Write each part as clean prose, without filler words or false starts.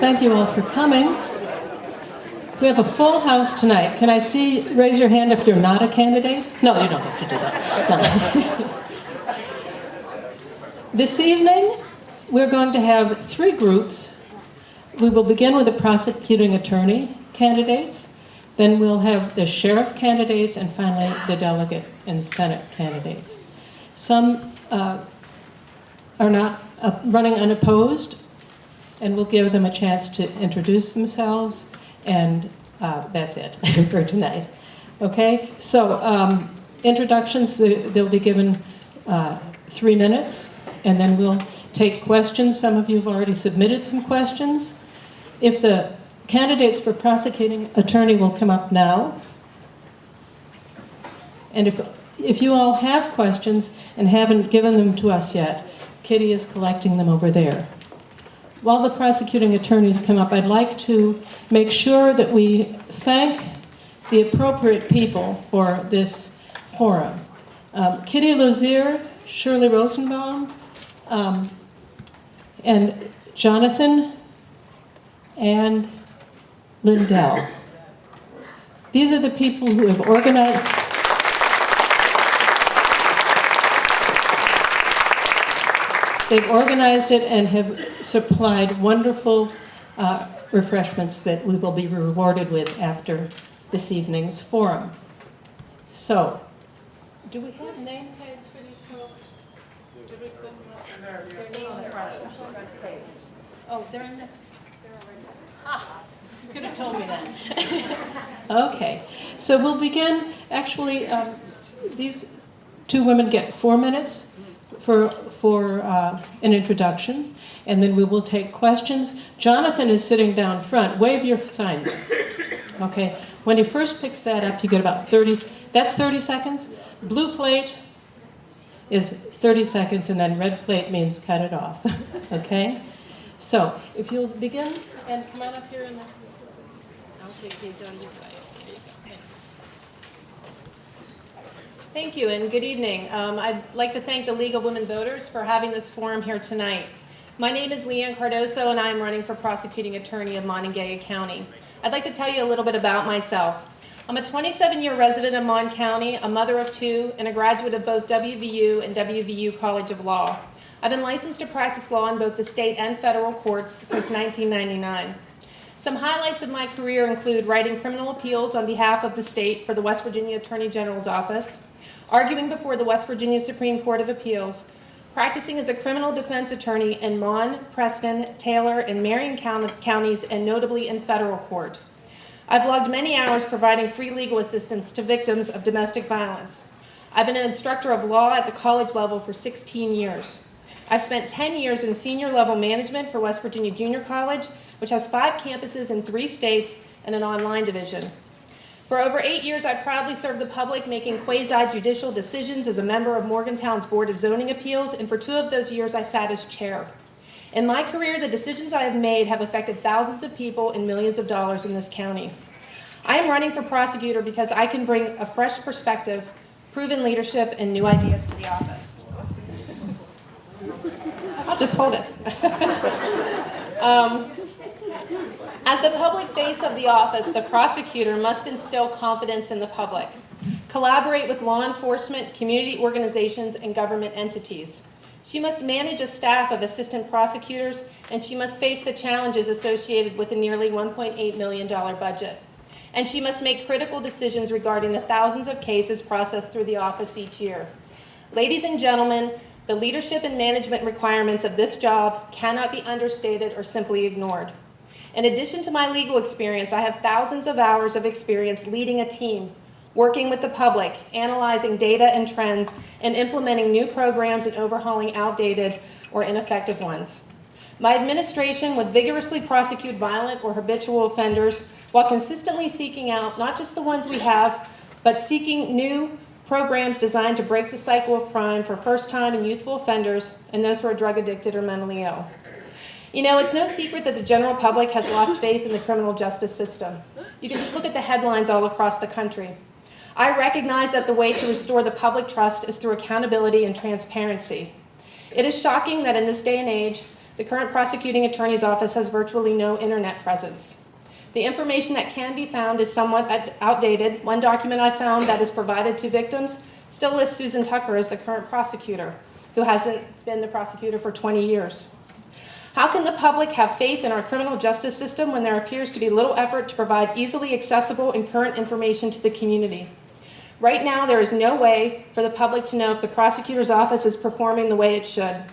thank you all for coming. We have a full house tonight. Can I raise your hand if you're not a candidate? No, you don't have to do that. No. This evening, we're going to have 3 groups. We will begin with the prosecuting attorney candidates, then we'll have the sheriff candidates, and finally the delegate and Senate candidates. Some are not running unopposed, and we'll give them a chance to introduce themselves, and that's it for tonight. Okay, so introductions, they'll be given 3 minutes, and then we'll take questions. Some of you have already submitted some questions. If the candidates for prosecuting attorney will come up now, and if you all have questions and haven't given them to us yet, Kitty is collecting them over there. While the prosecuting attorneys come up, I'd like to make sure that we thank the appropriate people for this forum. Kitty Lozier, Shirley Rosenbaum, and Jonathan and Lindell. These are the people who have organized. They've organized it and have supplied wonderful refreshments that we will be rewarded with after this evening's forum. So, do we have name tags for these folks? Did we put them up? Oh, they're in next. You could have told me that. Okay, so we'll begin. Actually, these 2 women get 4 minutes for an introduction, and then we will take questions. Jonathan is sitting down front. Wave your sign. Okay, when he first picks that up, you get about 30. That's 30 seconds. Blue plate is 30 seconds, and then red plate means cut it off. Okay. So, if you'll begin and come on up here and I'll take these out of your way. There you go. Thank you and good evening. I'd like to thank the League of Women Voters for having this forum here tonight. My name is Leanne Cardoso and I'm running for prosecuting attorney of Monongalia County. I'd like to tell you a little bit about myself. I'm a 27-year resident of Mon County, a mother of 2, and a graduate of both WVU and WVU College of Law. I've been licensed to practice law in both the state and federal courts since 1999. Some highlights of my career include writing criminal appeals on behalf of the state for the West Virginia Attorney General's Office, arguing before the West Virginia Supreme Court of Appeals, practicing as a criminal defense attorney in Mon, Preston, Taylor, and Marion counties, and notably in federal court. I've logged many hours providing free legal assistance to victims of domestic violence. I've been an instructor of law at the college level for 16 years. I've spent 10 years in senior level management for West Virginia Junior College, which has 5 campuses in 3 states and an online division. For over 8 years, I proudly served the public, making quasi-judicial decisions as a member of Morgantown's Board of Zoning Appeals, and for 2 of those years, I sat as chair. In my career, the decisions I have made have affected thousands of people and millions of dollars in this county. I am running for prosecutor because I can bring a fresh perspective, proven leadership, and new ideas to the office. I'll just hold it. As the public face of the office, the prosecutor must instill confidence in the public, collaborate with law enforcement, community organizations, and government entities. She must manage a staff of assistant prosecutors, and she must face the challenges associated with a nearly $1.8 million budget. And she must make critical decisions regarding the thousands of cases processed through the office each year. Ladies and gentlemen, the leadership and management requirements of this job cannot be understated or simply ignored. In addition to my legal experience, I have thousands of hours of experience leading a team, working with the public, analyzing data and trends, and implementing new programs and overhauling outdated or ineffective ones. My administration would vigorously prosecute violent or habitual offenders while consistently seeking out not just the ones we have, but seeking new programs designed to break the cycle of crime for first-time and youthful offenders and those who are drug addicted or mentally ill. You know, it's no secret that the general public has lost faith in the criminal justice system. You can just look at the headlines all across the country. I recognize that the way to restore the public trust is through accountability and transparency. It is shocking that in this day and age, The current prosecuting attorney's office has virtually no internet presence. The information that can be found is somewhat outdated. One document I found that is provided to victims still lists Susan Tucker as the current prosecutor, who hasn't been the prosecutor for 20 years. How can the public have faith in our criminal justice system when there appears to be little effort to provide easily accessible and current information to the community? Right now, there is no way for the public to know if the prosecutor's office is performing the way it should.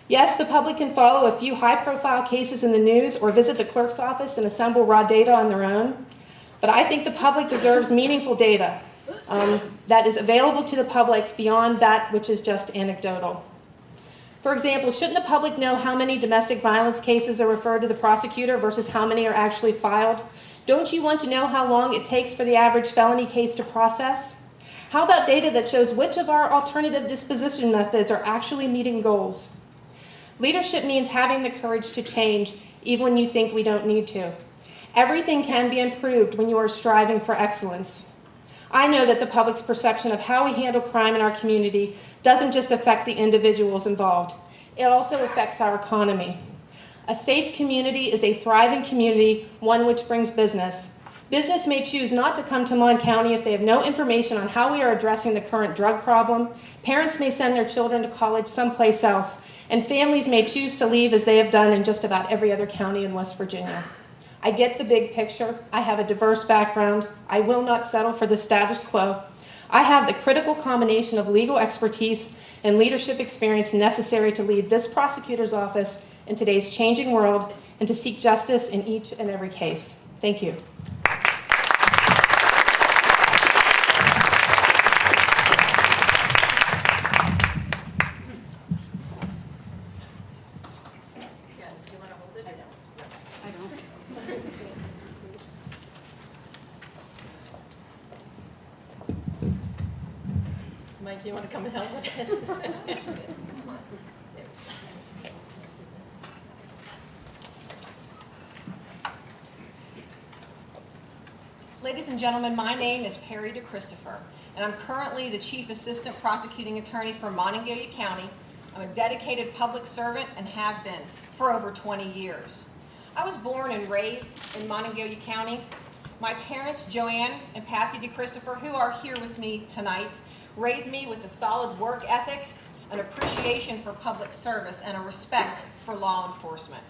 Yes, the public can follow a few high-profile cases in the news or visit the clerk's office and assemble raw data on their own, but I think the public deserves meaningful data that is available to the public beyond that which is just anecdotal. For example, shouldn't the public know how many domestic violence cases are referred to the prosecutor versus how many are actually filed? Don't you want to know how long it takes for the average felony case to process? How about data that shows which of our alternative disposition methods are actually meeting goals? Leadership means having the courage to change, even when you think we don't need to. Everything can be improved when you are striving for excellence. I know that the public's perception of how we handle crime in our community doesn't just affect the individuals involved. It also affects our economy. A safe community is a thriving community, one which brings business. Business may choose not to come to Mon County if they have no information on how we are addressing the current drug problem. Parents may send their children to college someplace else, and families may choose to leave as they have done in just about every other county in West Virginia. I get the big picture. I have a diverse background. I will not settle for the status quo. I have the critical combination of legal expertise and leadership experience necessary to lead this prosecutor's office in today's changing world and to seek justice in each and every case. Thank you. Mike, do you want to come and help with this? Ladies and gentlemen, my name is Perry DeChristopher, and I'm currently the Chief Assistant Prosecuting Attorney for Monongalia County. I'm a dedicated public servant and have been for over 20 years. I was born and raised in Monongalia County. My parents, Joanne and Patsy DeChristopher, who are here with me tonight, raised me with a solid work ethic, an appreciation for public service, and a respect for law enforcement.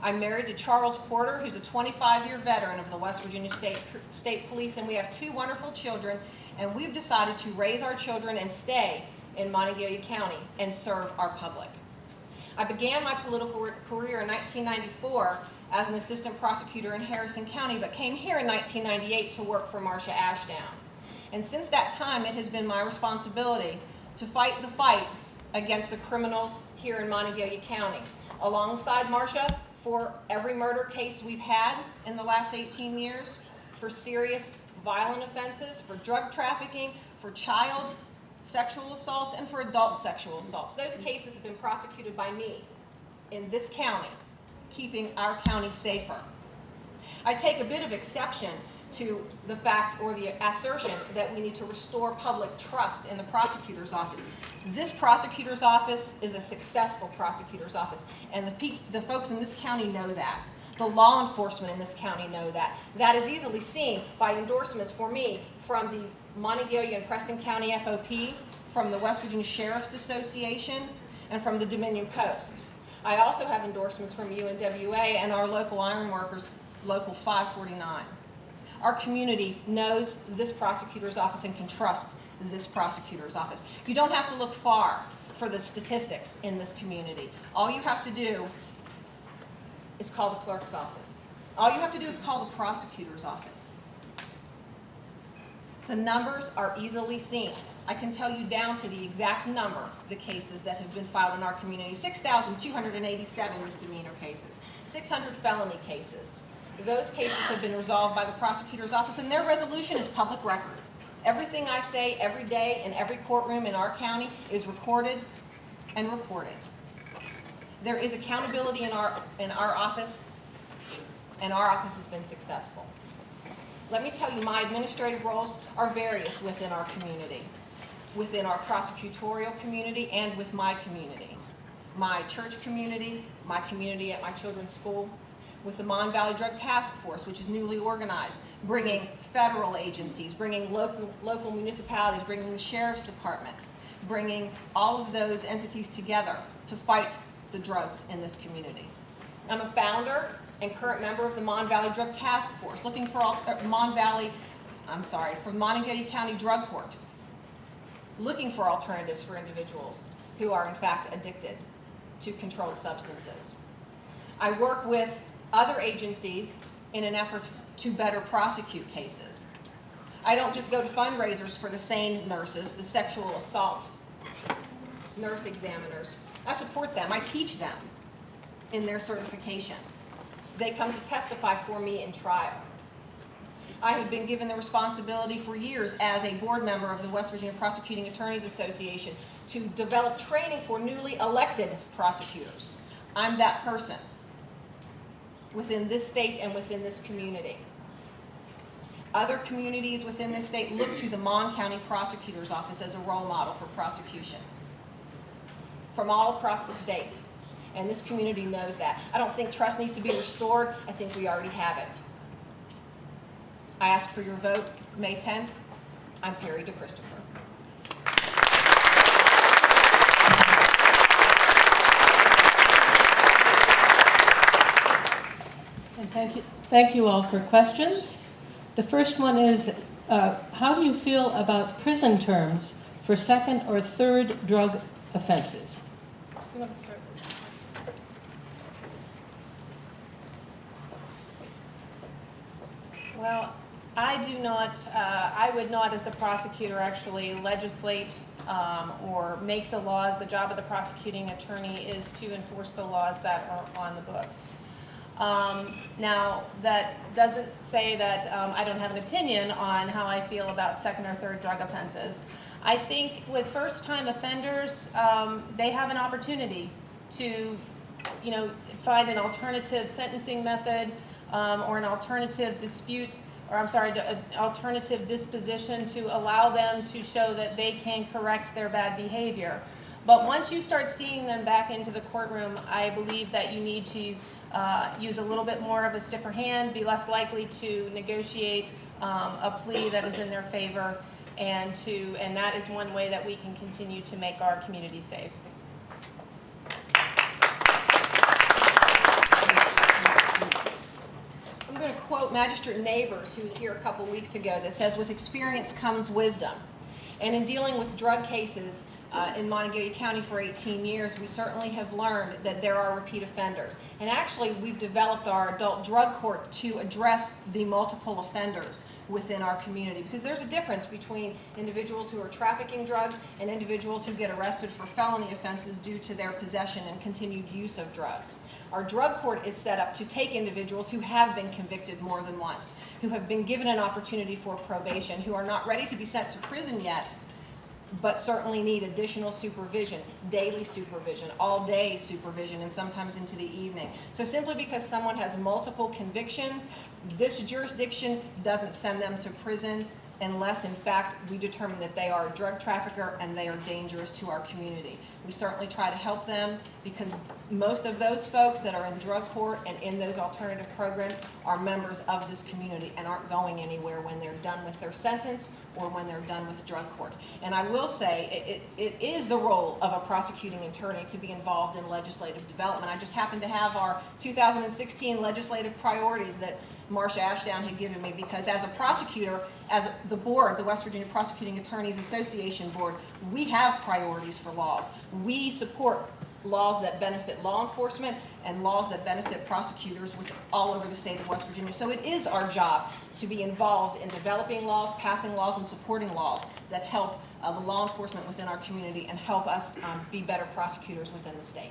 I'm married to Charles Porter, who's a 25-year veteran of the West Virginia State Police, and we have two wonderful children, and we've decided to raise our children and stay in Monongalia County and serve our public. I began my political career in 1994 as an assistant prosecutor in Harrison County, but came here in 1998 to work for Marcia Ashdown. And since that time, it has been my responsibility to fight the fight against the criminals here in Monongalia County. Alongside Marcia, for every murder case we've had in the last 18 years, for serious violent offenses, for drug trafficking, for child sexual assaults, and for adult sexual assaults. Those cases have been prosecuted by me in this county, keeping our county safer. I take a bit of exception to the fact or the assertion that we need to restore public trust in the prosecutor's office. This prosecutor's office is a successful prosecutor's office, and the folks in this county know that. The law enforcement in this county know that. That is easily seen by endorsements for me from the Monongalia and Preston County FOP, from the West Virginia Sheriff's Association, and from the Dominion Post. I also have endorsements from UNWA and our local ironworkers, Local 549. Our community knows this prosecutor's office and can trust this prosecutor's office. You don't have to look far for the statistics in this community. All you have to do is call the clerk's office. All you have to do is call the prosecutor's office. The numbers are easily seen. I can tell you down to the exact number the cases that have been filed in our community. 6,287 misdemeanor cases, 600 felony cases. Those cases have been resolved by the prosecutor's office, and their resolution is public record. Everything I say every day in every courtroom in our county is recorded and reported. There is accountability in our office, and our office has been successful. Let me tell you, my administrative roles are various within our community, within our prosecutorial community, and with my community. my church community, my community at my children's school, with the Mon Valley Drug Task Force, which is newly organized, bringing federal agencies, bringing local municipalities, bringing the Sheriff's Department, bringing all of those entities together to fight the drugs in this community. I'm a founder and current member of the Mon Valley Drug Task Force, looking for from Monongalia County Drug Court, looking for alternatives for individuals who are in fact addicted to controlled substances. I work with other agencies in an effort to better prosecute cases. I don't just go to fundraisers for the SANE nurses, the sexual assault nurse examiners. I support them. I teach them in their certification. They come to testify for me in trial. I have been given the responsibility for years as a board member of the West Virginia Prosecuting Attorneys Association to develop training for newly elected prosecutors. I'm that person within this state and within this community. Other communities within this state look to the Mon County Prosecutor's Office as a role model for prosecution from all across the state. And this community knows that. I don't think trust needs to be restored. I think we already have it. I ask for your vote May 10th. I'm Perry DeChristopher. And thank you all for questions. The first one is, how do you feel about prison terms for second or third drug offenses? You want to start? Well, I would not, as the prosecutor, actually legislate or make the laws. The job of the prosecuting attorney is to enforce the laws that are on the books. Now, that doesn't say that I don't have an opinion on how I feel about second or third drug offenses. I think with first-time offenders, they have an opportunity to, find an alternative sentencing method or an alternative alternative disposition to allow them to show that they can correct their bad behavior. But once you start seeing them back into the courtroom, I believe that you need to use a little bit more of a stiffer hand, be less likely to negotiate a plea that is in their favor, and that is one way that we can continue to make our community safe. I'm going to quote Magistrate Neighbors, who was here a couple weeks ago, that says, "With experience comes wisdom." And in dealing with drug cases in Monongalia County for 18 years, we certainly have learned that there are repeat offenders. And actually, we've developed our adult drug court to address the multiple offenders within our community, because there's a difference between individuals who are trafficking drugs and individuals who get arrested for felony offenses due to their possession and continued use of drugs. Our drug court is set up to take individuals who have been convicted more than once, who have been given an opportunity for probation, who are not ready to be sent to prison yet, but certainly need additional supervision, daily supervision, all-day supervision, and sometimes into the evening. So simply because someone has multiple convictions, this jurisdiction doesn't send them to prison unless, in fact, we determine that they are a drug trafficker and they are dangerous to our community. We certainly try to help them, because most of those folks that are in drug court and in those alternative programs are members of this community and aren't going anywhere when they're done with their sentence or when they're done with drug court. And I will say, it is the role of a prosecuting attorney to be involved in legislative development. I just happen to have our 2016 legislative priorities that Marcia Ashdown had given me, because as a prosecutor, as the board, the West Virginia Prosecuting Attorneys Association Board, we have priorities for laws. We support laws that benefit law enforcement and laws that benefit prosecutors all over the state of West Virginia. So it is our job to be involved in developing laws, passing laws, and supporting laws that help the law enforcement within our community and help us be better prosecutors within the state.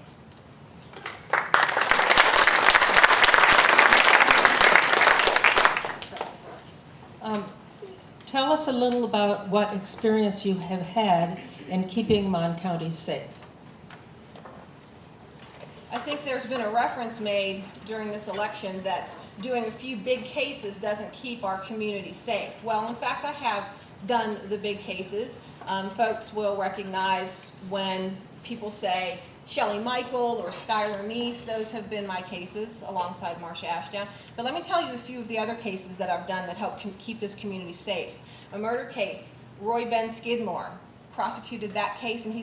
Tell us a little about what experience you have had in keeping Mon County safe. I think there's been a reference made during this election that doing a few big cases doesn't keep our community safe. Well, in fact, I have done the big cases. Folks will recognize when people say Shelley Michael or Skylar Neese. Those have been my cases alongside Marsha Ashdown. But let me tell you a few of the other cases that I've done that help keep this community safe. A murder case, Roy Ben Skidmore. Prosecuted that case, and he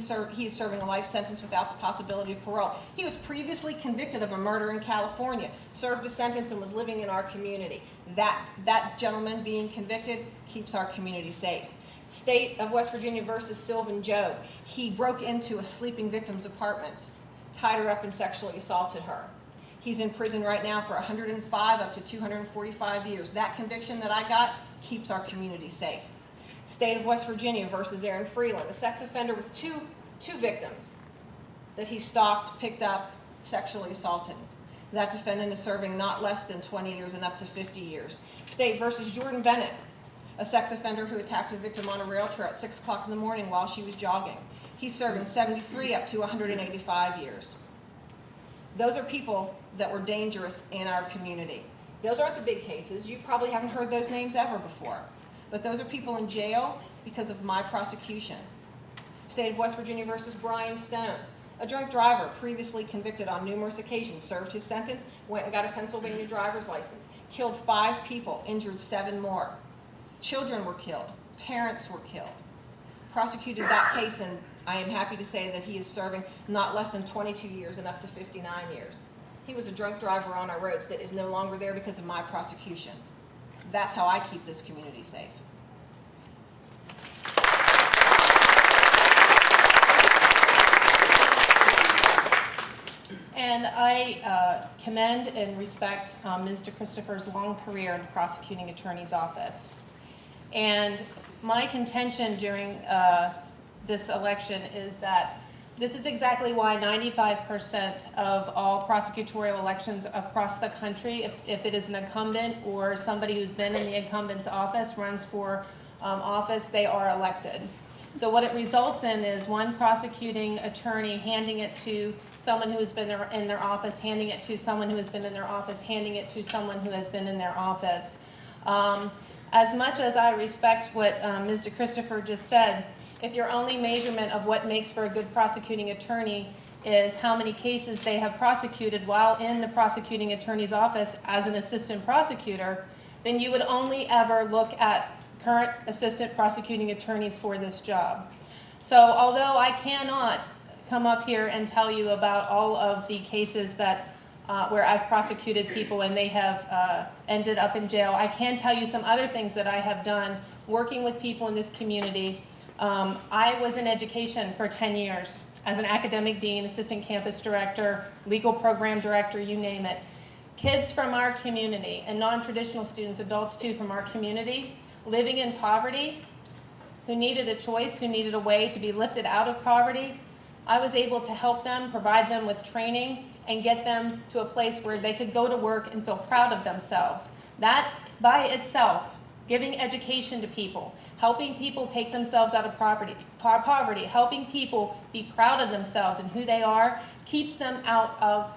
is serving a life sentence without the possibility of parole. He was previously convicted of a murder in California, served a sentence, and was living in our community. That gentleman being convicted keeps our community safe. State of West Virginia versus Sylvan Joe. He broke into a sleeping victim's apartment, tied her up, and sexually assaulted her. He's in prison right now for 105 up to 245 years. That conviction that I got keeps our community safe. State of West Virginia versus Aaron Freeland, a sex offender with two victims that he stalked, picked up, sexually assaulted. That defendant is serving not less than 20 years and up to 50 years. State versus Jordan Bennett, a sex offender who attacked a victim on a rail trail at 6 o'clock in the morning while she was jogging. He's serving 73 up to 185 years. Those are people that were dangerous in our community. Those aren't the big cases. You probably haven't heard those names ever before. But those are people in jail because of my prosecution. State of West Virginia versus Brian Stone. A drunk driver previously convicted on numerous occasions, served his sentence, went and got a Pennsylvania driver's license, killed 5 people, injured 7 more. Children were killed. Parents were killed. Prosecuted that case, and I am happy to say that he is serving not less than 22 years and up to 59 years. He was a drunk driver on our roads that is no longer there because of my prosecution. That's how I keep this community safe. And I commend and respect Ms. DeChristopher's long career in the prosecuting attorney's office. And my contention during this election is that this is exactly why 95% of all prosecutorial elections across the country, if it is an incumbent or somebody who's been in the incumbent's office, runs for office, they are elected. So what it results in is one prosecuting attorney handing it to someone who has been in their office, handing it to someone who has been in their office, handing it to someone who has been in their office. As much as I respect what Ms. DeChristopher just said, if your only measurement of what makes for a good prosecuting attorney is how many cases they have prosecuted while in the prosecuting attorney's office as an assistant prosecutor, then you would only ever look at current assistant prosecuting attorneys for this job. So although I cannot come up here and tell you about all of the cases that where I've prosecuted people and they have ended up in jail, I can tell you some other things that I have done working with people in this community. I was in education for 10 years as an academic dean, assistant campus director, legal program director, you name it. Kids from our community and non-traditional students, adults too, from our community, living in poverty, who needed a choice, who needed a way to be lifted out of poverty, I was able to help them, provide them with training, and get them to a place where they could go to work and feel proud of themselves. That by itself, giving education to people, helping people take themselves out of poverty, helping people be proud of themselves and who they are, keeps them out of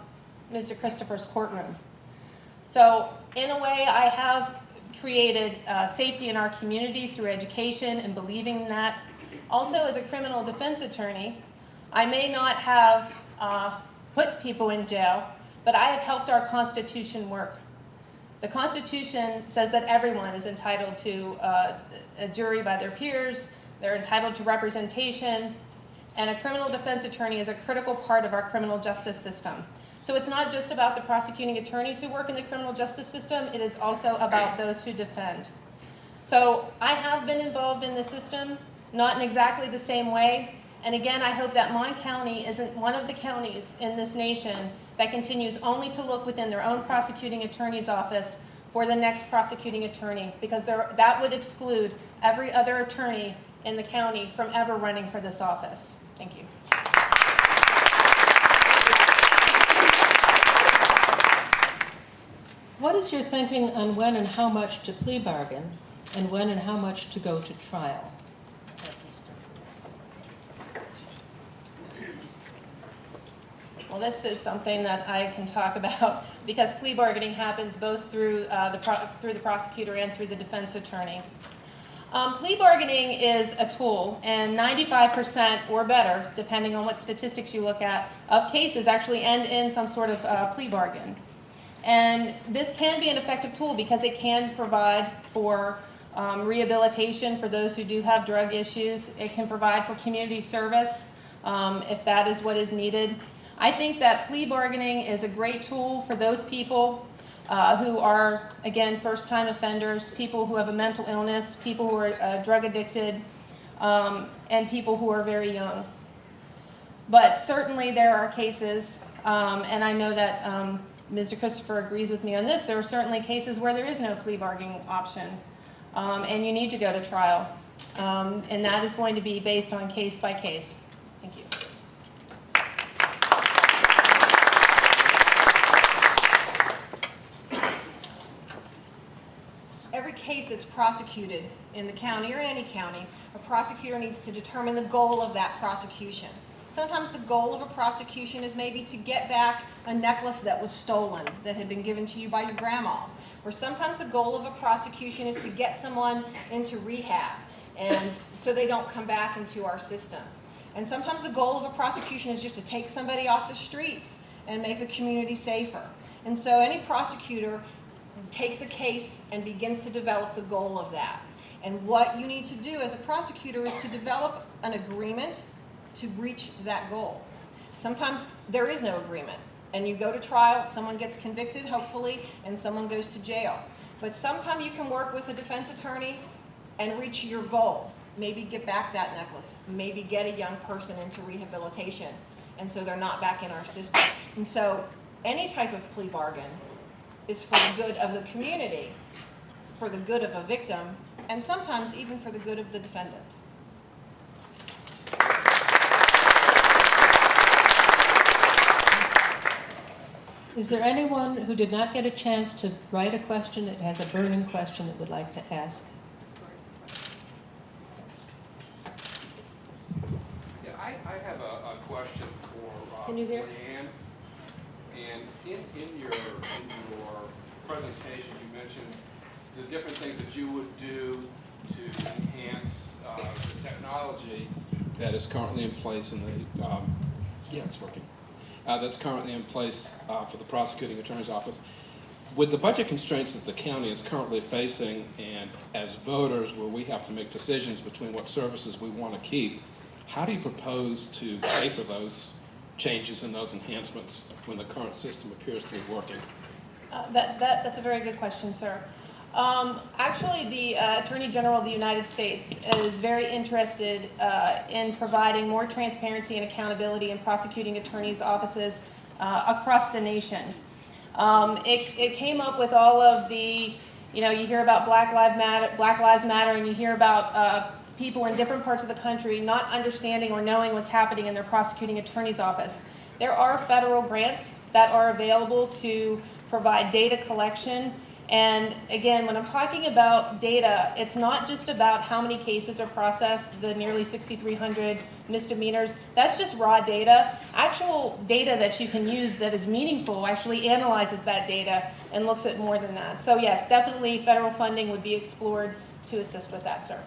Ms. DeChristopher's courtroom. So in a way, I have created safety in our community through education and believing in that. Also, as a criminal defense attorney, I may not have put people in jail, but I have helped our Constitution work. The Constitution says that everyone is entitled to a jury by their peers, they're entitled to representation, and a criminal defense attorney is a critical part of our criminal justice system. So it's not just about the prosecuting attorneys who work in the criminal justice system, it is also about those who defend. So I have been involved in the system, not in exactly the same way, and again, I hope that Mon County isn't one of the counties in this nation that continues only to look within their own prosecuting attorney's office for the next prosecuting attorney, because that would exclude every other attorney in the county from ever running for this office. Thank you. What is your thinking on when and how much to plea bargain, and when and how much to go to trial? Well, this is something that I can talk about because plea bargaining happens both through the prosecutor and through the defense attorney. Plea bargaining is a tool, and 95% or better, depending on what statistics you look at, of cases actually end in some sort of plea bargain. And this can be an effective tool because it can provide for rehabilitation for those who do have drug issues. It can provide for community service if that is what is needed. I think that plea bargaining is a great tool for those people who are, again, first-time offenders, people who have a mental illness, people who are drug addicted, and people who are very young. But certainly there are cases, and I know that Mr. Christopher agrees with me on this, there are certainly cases where there is no plea bargaining option, and you need to go to trial. And that is going to be based on case by case. Thank you. Every case that's prosecuted in the county or in any county, a prosecutor needs to determine the goal of that prosecution. Sometimes the goal of a prosecution is maybe to get back a necklace that was stolen, that had been given to you by your grandma. Or sometimes the goal of a prosecution is to get someone into rehab, and so they don't come back into our system. And sometimes the goal of a prosecution is just to take somebody off the streets and make the community safer. And so any prosecutor takes a case and begins to develop the goal of that. And what you need to do as a prosecutor is to develop an agreement to reach that goal. Sometimes there is no agreement, and you go to trial, someone gets convicted, hopefully, and someone goes to jail. But sometimes you can work with a defense attorney and reach your goal. Maybe get back that necklace, maybe get a young person into rehabilitation, and so they're not back in our system. And so any type of plea bargain is for the good of the community, for the good of a victim, and sometimes even for the good of the defendant. Is there anyone who did not get a chance to write a question that has a burning question that would like to ask? Yeah, I have a question for Can you hear? Leanne. And in your presentation, you mentioned the different things that you would do to enhance the technology that is currently in place in the, yeah, it's working. That's currently in place for the prosecuting attorney's office. With the budget constraints that the county is currently facing, and as voters where we have to make decisions between what services we want to keep, how do you propose to pay for those changes and those enhancements when the current system appears to be working? That's a very good question, sir. Actually, the Attorney General of the United States is very interested in providing more transparency and accountability in prosecuting attorneys' offices across the nation. It came up with all of the, you hear about Black Lives Matter, and you hear about people in different parts of the country not understanding or knowing what's happening in their prosecuting attorney's office. There are federal grants that are available to provide data collection. And again, when I'm talking about data, it's not just about how many cases are processed, the nearly 6,300 misdemeanors. That's just raw data. Actual data that you can use that is meaningful actually analyzes that data and looks at more than that. So yes, definitely federal funding would be explored to assist with that, sir.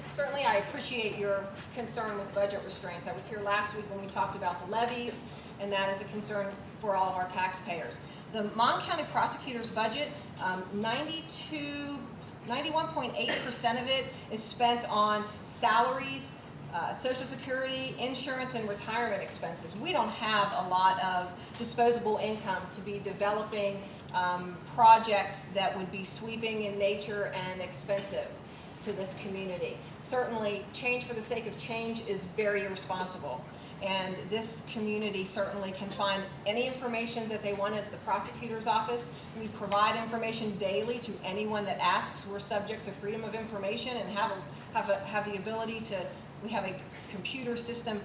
Certainly, I appreciate your concern with budget restraints. I was here last week when we talked about the levies, and that is a concern for all of our taxpayers. The Mon County prosecutor's budget, 91.8% of it is spent on salaries, Social Security, insurance, and retirement expenses. We don't have a lot of disposable income to be developing projects that would be sweeping in nature and expensive to this community. Certainly, change for the sake of change is very irresponsible. And this community certainly can find any information that they want at the prosecutor's office. We provide information daily to anyone that asks. We're subject to freedom of information and have the ability to, we have a computer system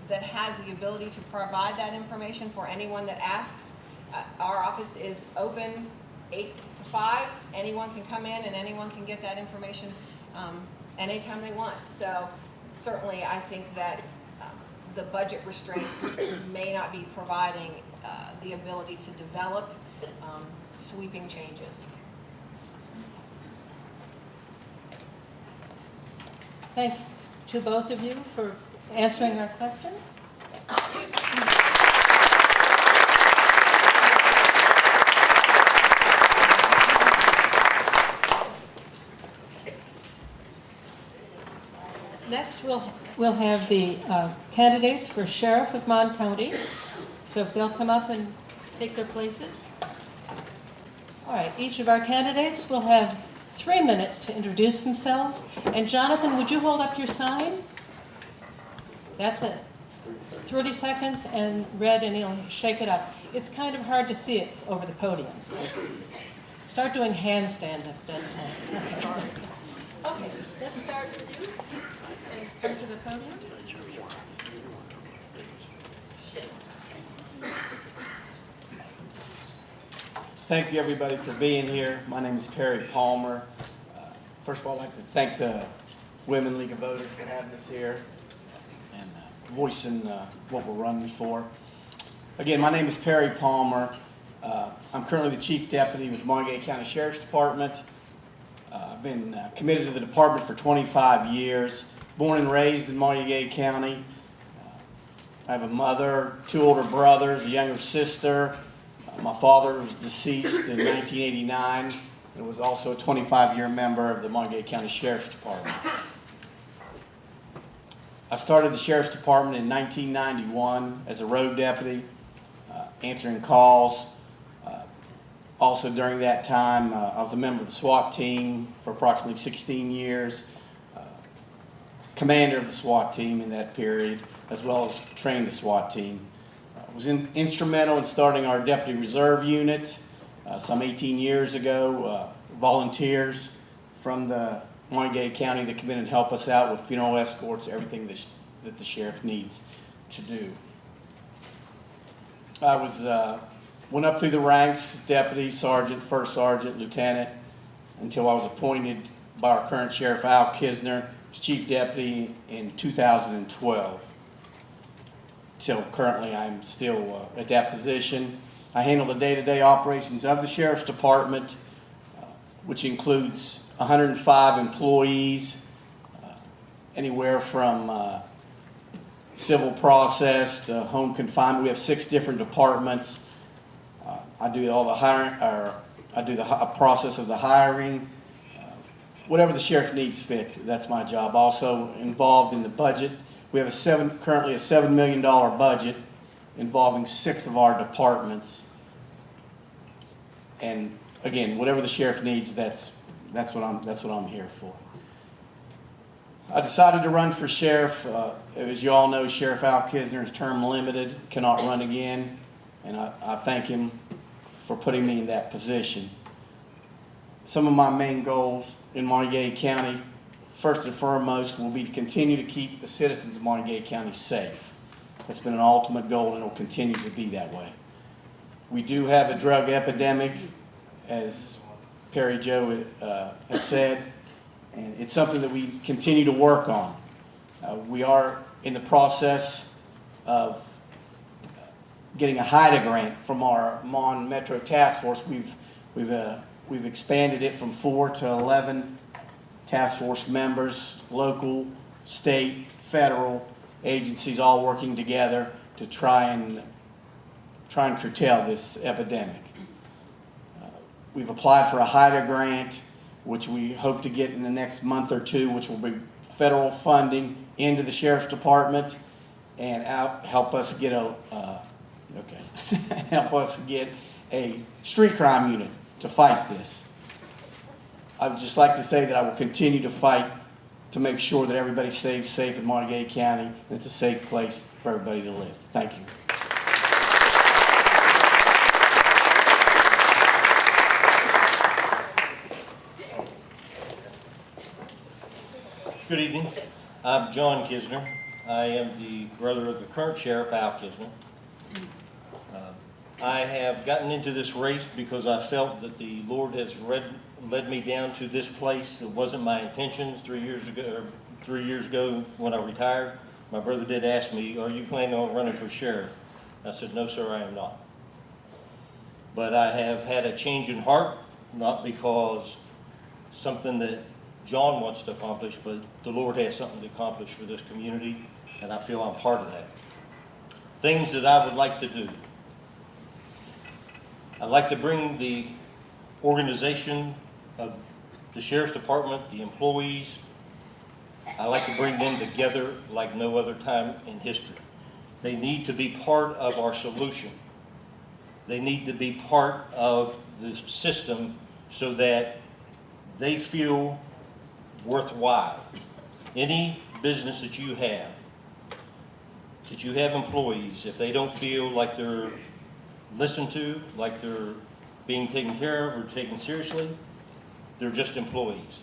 that has the ability to provide that information for anyone that asks. Our office is open 8 to 5. Anyone can come in and anyone can get that information anytime they want. So certainly I think that the budget restraints may not be providing the ability to develop sweeping changes. Thank you to both of you for answering our questions. Next, we'll have the candidates for Sheriff of Mon County. So if they'll come up and take their places. All right, each of our candidates will have 3 minutes to introduce themselves. And Jonathan, would you hold up your sign? That's it. 30 seconds and red, and he'll shake it up. It's kind of hard to see it over the podium. So start doing handstands if it doesn't work. Okay, let's start with you. And come to the podium. Thank you, everybody, for being here. My name is Perry Palmer. First of all, I'd like to thank the Women League of Voters for having us here and voicing what we're running for. Again, my name is Perry Palmer. I'm currently the Chief Deputy with Montague County Sheriff's Department. I've been committed to the department for 25 years. Born and raised in Montague County. I have a mother, 2 older brothers, a younger sister. My father was deceased in 1989 and was also a 25-year member of the Montague County Sheriff's Department. I started the Sheriff's Department in 1991 as a road deputy, answering calls. Also during that time, I was a member of the SWAT team for approximately 16 years, commander of the SWAT team in that period, as well as trained the SWAT team. Was instrumental in starting our Deputy Reserve Unit some 18 years ago. Volunteers from the Montague County that come in and help us out with funeral escorts, everything that the sheriff needs to do. I went up through the ranks, deputy, sergeant, first sergeant, lieutenant, until I was appointed by our current sheriff, Al Kisner, as chief deputy in 2012. Till currently, I'm still at that position. I handle the day-to-day operations of the Sheriff's Department, which includes 105 employees, anywhere from civil process to home confinement. We have 6 different departments. I do all the hiring, or I do the process of the hiring. Whatever the sheriff needs fit, that's my job. Also involved in the budget. We have currently a $7 million budget involving 6 of our departments. And again, whatever the sheriff needs, that's what I'm here for. I decided to run for sheriff. As you all know, Sheriff Al Kisner is term limited, cannot run again, and I thank him for putting me in that position. Some of my main goals in Montague County, first and foremost, will be to continue to keep the citizens of Montague County safe. That's been an ultimate goal, and it will continue to be that way. We do have a drug epidemic, as Perry Joe had said, and it's something that we continue to work on. We are in the process of getting a HIDA grant from our Mon Metro Task Force. We've expanded it from 4 to 11 task force members, local, state, federal agencies all working together to try and curtail this epidemic. We've applied for a HIDA grant, which we hope to get in the next month or 2, which will be federal funding into the Sheriff's Department and help us get a street crime unit to fight this. I would just like to say that I will continue to fight to make sure that everybody stays safe in Montague County and it's a safe place for everybody to live. Thank you. Good evening. I'm John Kisner. I am the brother of the current sheriff, Al Kisner. I have gotten into this race because I felt that the Lord has led me down to this place. It wasn't my intentions 3 years ago when I retired. My brother did ask me, "Are you planning on running for sheriff?" I said, "No, sir, I am not." But I have had a change in heart, not because something that John wants to accomplish, but the Lord has something to accomplish for this community, and I feel I'm part of that. Things that I would like to do. I'd like to bring the organization of the Sheriff's Department, the employees, I'd like to bring them together like no other time in history. They need to be part of our solution. They need to be part of the system so that they feel worthwhile. Any business that you have employees, if they don't feel like they're listened to, like they're being taken care of or taken seriously, they're just employees.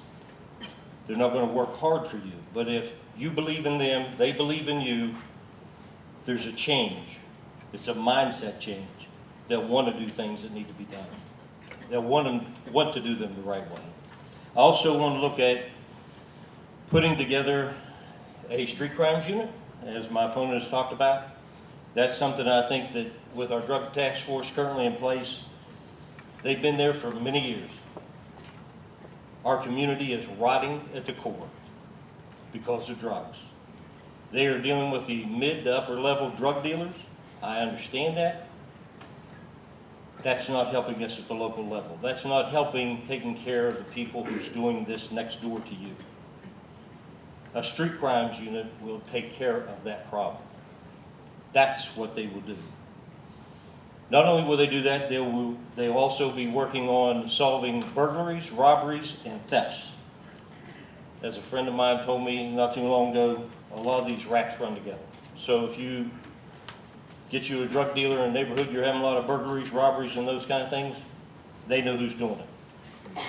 They're not going to work hard for you. But if you believe in them, they believe in you, there's a change. It's a mindset change. They'll want to do things that need to be done. They'll want to do them the right way. I also want to look at putting together a street crimes unit, as my opponent has talked about. That's something I think that with our drug task force currently in place, they've been there for many years. Our community is rotting at the core because of drugs. They are dealing with the mid to upper level drug dealers. I understand that. That's not helping us at the local level. That's not helping taking care of the people who's doing this next door to you. A street crimes unit will take care of that problem. That's what they will do. Not only will they do that, they'll also be working on solving burglaries, robberies, and thefts. As a friend of mine told me not too long ago, a lot of these rats run together. So if you get you a drug dealer in a neighborhood, you're having a lot of burglaries, robberies, and those kind of things, they know who's doing it.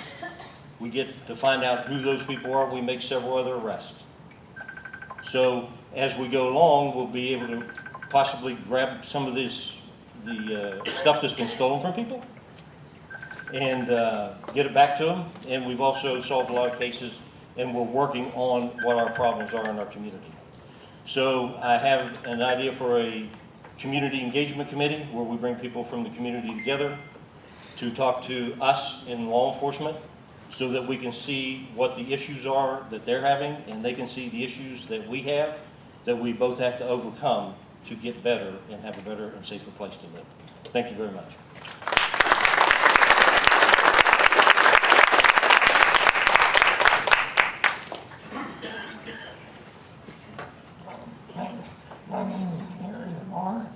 We get to find out who those people are, we make several other arrests. So as we go along, we'll be able to possibly grab some of this, the stuff that's been stolen from people and get it back to them. And we've also solved a lot of cases, and we're working on what our problems are in our community. So I have an idea for a community engagement committee where we bring people from the community together to talk to us in law enforcement so that we can see what the issues are that they're having, and they can see the issues that we have that we both have to overcome to get better and have a better and safer place to live. Thank you very much. Thanks. My name is Gary DeMar,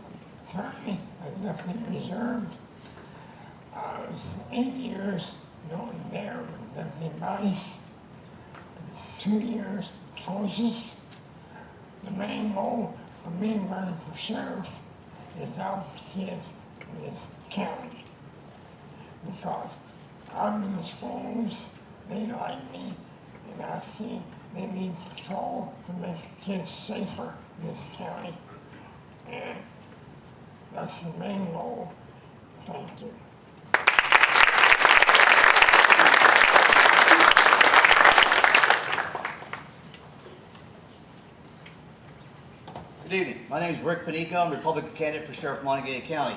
currently a deputy reserved. I was 8 years going there with Deputy Vice, 2 years closest. The main goal for me running for sheriff is help kids in this county. Because I've been exposed, they like me, and I see they need patrol to make kids safer in this county. And that's the main goal. Thank you. Good evening. My name is Rick Panico. I'm a Republican candidate for Sheriff of Montague County.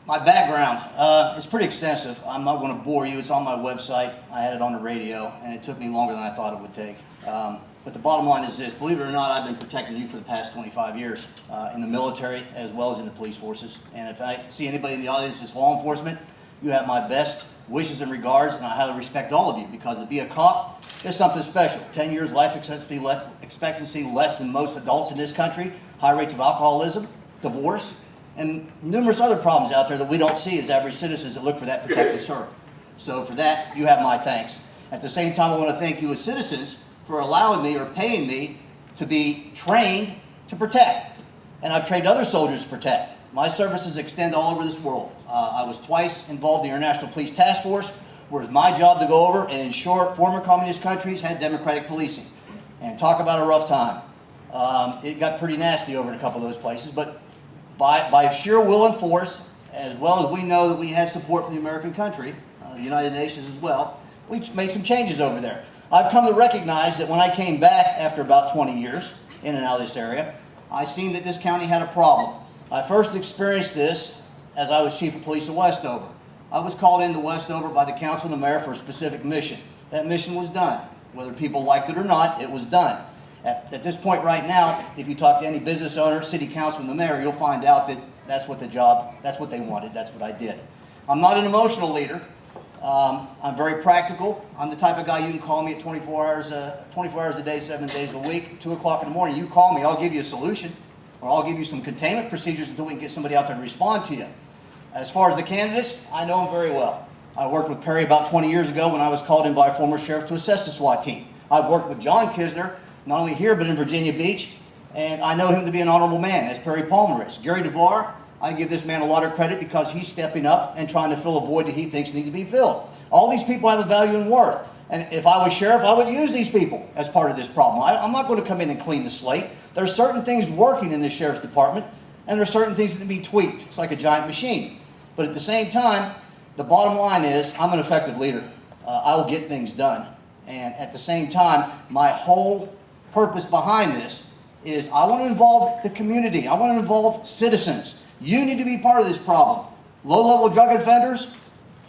My background is pretty extensive. I'm not going to bore you. It's on my website. I had it on the radio, and it took me longer than I thought it would take. But the bottom line is this. Believe it or not, I've been protecting you for the past 25 years in the military as well as in the police forces. And if I see anybody in the audience that's law enforcement, you have my best wishes and regards, and I highly respect all of you, because to be a cop is something special. 10 years life expectancy less than most adults in this country, high rates of alcoholism, divorce, and numerous other problems out there that we don't see as average citizens that look for that protective service. So for that, you have my thanks. At the same time, I want to thank you as citizens for allowing me or paying me to be trained to protect. And I've trained other soldiers to protect. My services extend all over this world. I was twice involved in the International Police Task Force, where it's my job to go over and ensure former communist countries had democratic policing. And talk about a rough time. It got pretty nasty over in a couple of those places, but by sheer will and force, as well as we know that we had support from the American country, the United Nations as well, we made some changes over there. I've come to recognize that when I came back after about 20 years in and out of this area, I seen that this county had a problem. I first experienced this as I was chief of police of Westover. I was called into Westover by the council and the mayor for a specific mission. That mission was done. Whether people liked it or not, it was done. At this point right now, if you talk to any business owner, city council, and the mayor, you'll find out that that's what they wanted, that's what I did. I'm not an emotional leader. I'm very practical. I'm the type of guy you can call me at 24 hours a day, 7 days a week, 2 o'clock in the morning. You call me, I'll give you a solution, or I'll give you some containment procedures until we can get somebody out there to respond to you. As far as the candidates, I know them very well. I worked with Perry about 20 years ago when I was called in by a former sheriff to assess the SWAT team. I've worked with John Kisner, not only here but in Virginia Beach, and I know him to be an honorable man, as Perry Palmer is. Gary DeVar, I give this man a lot of credit because he's stepping up and trying to fill a void that he thinks needs to be filled. All these people have a value and worth, and if I was sheriff, I would use these people as part of this problem. I'm not going to come in and clean the slate. There are certain things working in the sheriff's department, and there are certain things that need to be tweaked. It's like a giant machine. But at the same time, the bottom line is I'm an effective leader. I will get things done. And at the same time, my whole purpose behind this is I want to involve the community. I want to involve citizens. You need to be part of this problem. Low-level drug offenders,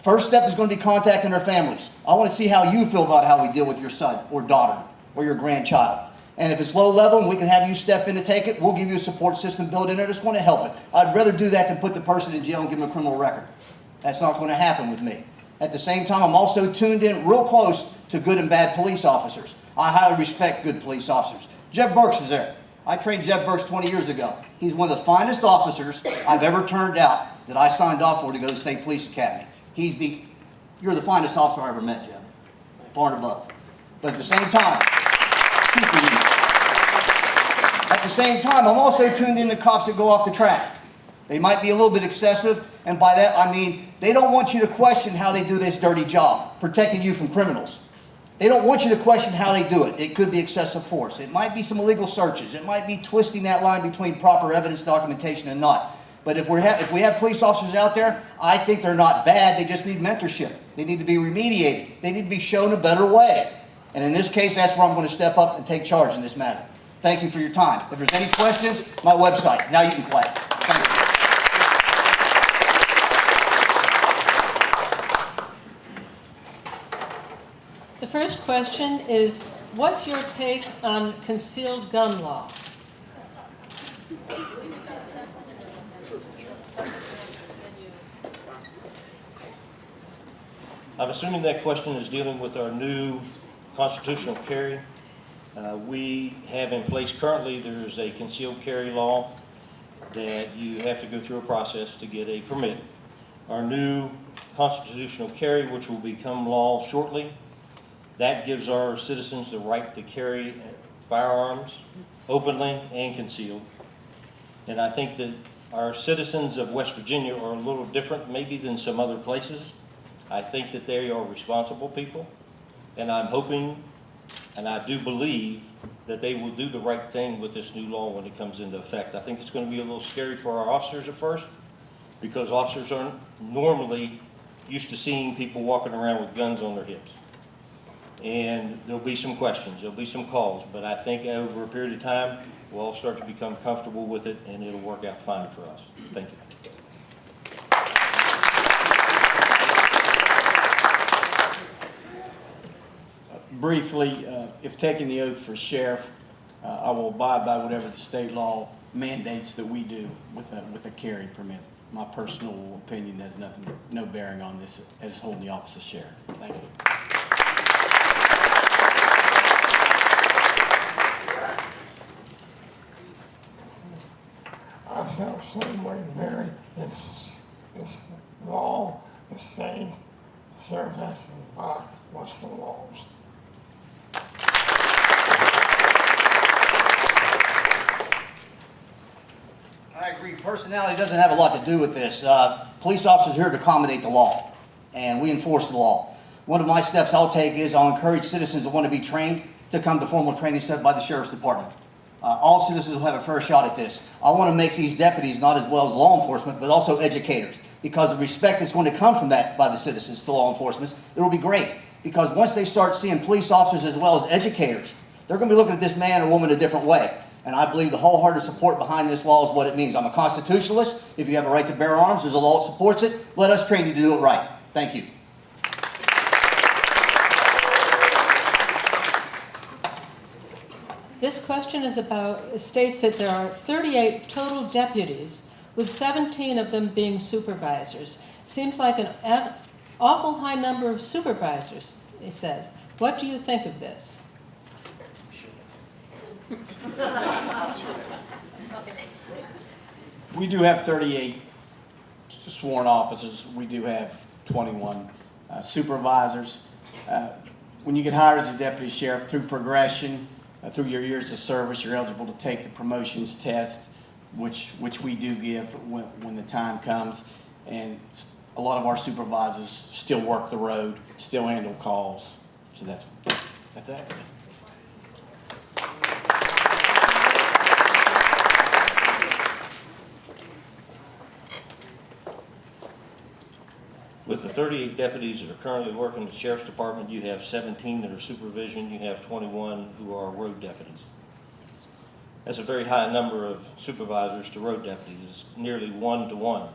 first step is going to be contacting their families. I want to see how you feel about how we deal with your son or daughter or your grandchild. And if it's low level and we can have you step in to take it, we'll give you a support system built in there that's going to help it. I'd rather do that than put the person in jail and give them a criminal record. That's not going to happen with me. At the same time, I'm also tuned in real close to good and bad police officers. I highly respect good police officers. Jeb Burks is there. I trained Jeb Burks 20 years ago. He's one of the finest officers I've ever turned out that I signed off for to go to the State Police Academy. You're the finest officer I ever met, Jeb. Far and above. But at the same time, I'm also tuned in to cops that go off the track. They might be a little bit excessive, and by that I mean they don't want you to question how they do this dirty job, protecting you from criminals. They don't want you to question how they do it. It could be excessive force. It might be some illegal searches. It might be twisting that line between proper evidence documentation and not. But if we have police officers out there, I think they're not bad. They just need mentorship. They need to be remediated. They need to be shown a better way. And in this case, that's where I'm going to step up and take charge in this matter. Thank you for your time. If there's any questions, my website. Now you can clap. Thank you. The first question is, what's your take on concealed gun law? I'm assuming that question is dealing with our new constitutional carry. We have in place currently, there's a concealed carry law that you have to go through a process to get a permit. Our new constitutional carry, which will become law shortly, that gives our citizens the right to carry firearms openly and concealed. And I think that our citizens of West Virginia are a little different maybe than some other places. I think that they are responsible people, and I'm hoping, and I do believe, that they will do the right thing with this new law when it comes into effect. I think it's going to be a little scary for our officers at first, because officers aren't normally used to seeing people walking around with guns on their hips. And there'll be some questions, there'll be some calls, but I think over a period of time, we'll all start to become comfortable with it, and it'll work out fine for us. Thank you. Briefly, if taking the oath for sheriff, I will abide by whatever the state law mandates that we do with a carry permit. My personal opinion has no bearing on this as holding the office of sheriff. Thank you. I feel the same way, Mary. It's law, the state, serve has to abide what's the laws. I agree. Personality doesn't have a lot to do with this. Police officers are here to accommodate the law, and we enforce the law. One of my steps I'll take is I'll encourage citizens that want to be trained to come to formal training set by the Sheriff's Department. All citizens will have a fair shot at this. I want to make these deputies not as well as law enforcement, but also educators, because the respect that's going to come from that by the citizens to law enforcement, it will be great. Because once they start seeing police officers as well as educators, they're going to be looking at this man or woman a different way. And I believe the wholehearted support behind this law is what it means. I'm a constitutionalist. If you have a right to bear arms, there's a law that supports it. Let us train you to do it right. Thank you. This question states that there are 38 total deputies, with 17 of them being supervisors. Seems like an awful high number of supervisors, it says. What do you think of this? We do have 38 sworn officers. We do have 21 supervisors. When you get hired as a deputy sheriff, through progression, through your years of service, you're eligible to take the promotions test, which we do give when the time comes. And a lot of our supervisors still work the road, still handle calls. So that's that. With the 38 deputies that are currently working at the Sheriff's Department, you have 17 that are supervision, you have 21 who are road deputies. That's a very high number of supervisors to road deputies, nearly 1 to 1.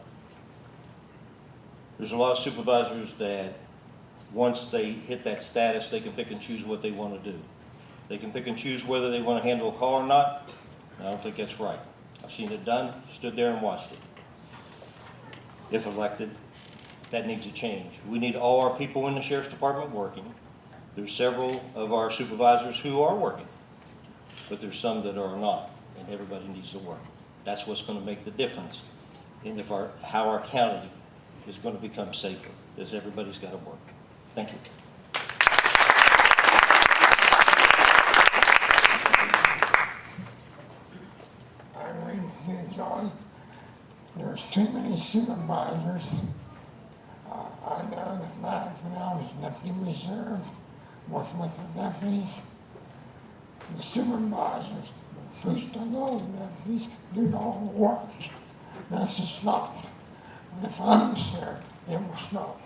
There's a lot of supervisors that once they hit that status, they can pick and choose what they want to do. They can pick and choose whether they want to handle a call or not. I don't think that's right. I've seen it done, stood there and watched it. If elected, that needs to change. We need all our people in the Sheriff's Department working. There's several of our supervisors who are working, but there's some that are not, and everybody needs to work. That's what's going to make the difference in how our county is going to become safer, is everybody's got to work. Thank you. I agree with you, John. There's too many supervisors. I know that back when I was deputy reserve, working with the deputies, the supervisors, the first and all deputies, do all the work. That's just not. And if I'm sheriff, it will stop.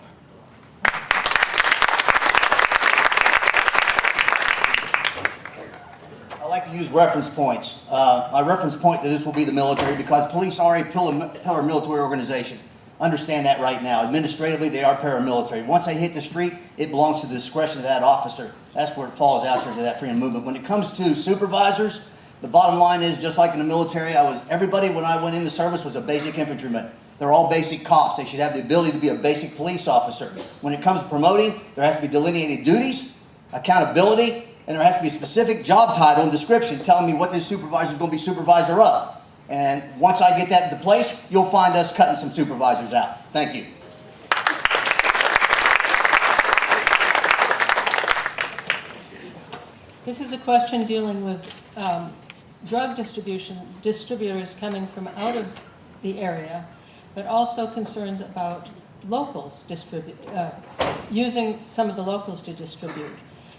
I like to use reference points. My reference point to this will be the military, because police are a paramilitary organization. Understand that right now. Administratively, they are paramilitary. Once they hit the street, it belongs to the discretion of that officer. That's where it falls out there to that freedom movement. When it comes to supervisors, the bottom line is, just like in the military, everybody when I went into service was a basic infantryman. They're all basic cops. They should have the ability to be a basic police officer. When it comes to promoting, there has to be delineated duties, accountability, and there has to be a specific job title and description telling me what this supervisor is going to be supervisor of. And once I get that into place, you'll find us cutting some supervisors out. Thank you. This is a question dealing with drug distributors coming from out of the area, but also concerns about locals using some of the locals to distribute.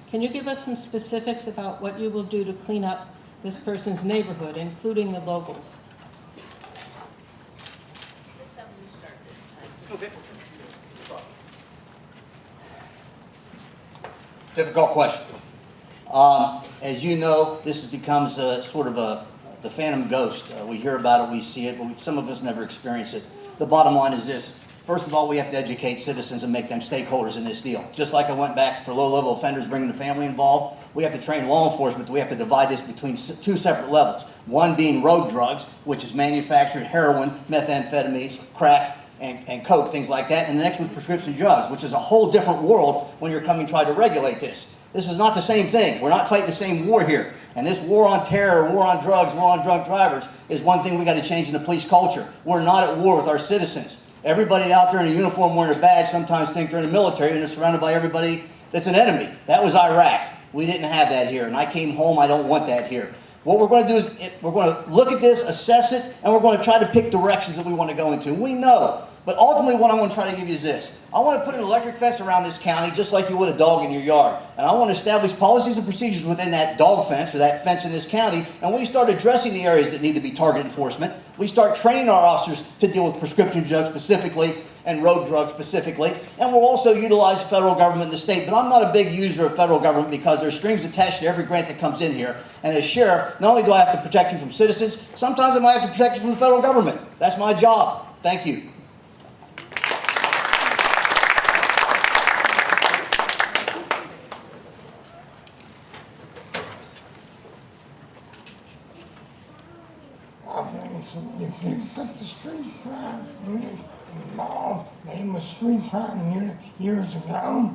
Can you give us some specifics about what you will do to clean up this person's neighborhood, including the locals? Okay. Difficult question. As you know, this becomes sort of the phantom ghost. We hear about it, we see it, but some of us never experience it. The bottom line is this. First of all, we have to educate citizens and make them stakeholders in this deal. Just like I went back for low-level offenders, bringing the family involved, we have to train law enforcement. We have to divide this between two separate levels. One being road drugs, which is manufactured heroin, methamphetamines, crack, and coke, things like that. And the next one is prescription drugs, which is a whole different world when you're coming to try to regulate this. This is not the same thing. We're not fighting the same war here. And this war on terror, war on drugs, war on drunk drivers is one thing we got to change in the police culture. We're not at war with our citizens. Everybody out there in a uniform wearing a badge sometimes think they're in the military and they're surrounded by everybody that's an enemy. That was Iraq. We didn't have that here. And I came home, I don't want that here. What we're going to do is we're going to look at this, assess it, and we're going to try to pick directions that we want to go into. We know But ultimately what I'm going to try to give you is this. I want to put an electric fence around this county just like you would a dog in your yard. And I want to establish policies and procedures within that dog fence or that fence in this county. And we start addressing the areas that need to be target enforcement. We start training our officers to deal with prescription drugs specifically and road drugs specifically. And we'll also utilize the federal government and the state. But I'm not a big user of federal government because there's strings attached to every grant that comes in here. And as sheriff, not only do I have to protect you from citizens, sometimes I might have to protect you from the federal government. That's my job. Thank you. If you put the street crime unit involved, they was street crime unit years ago.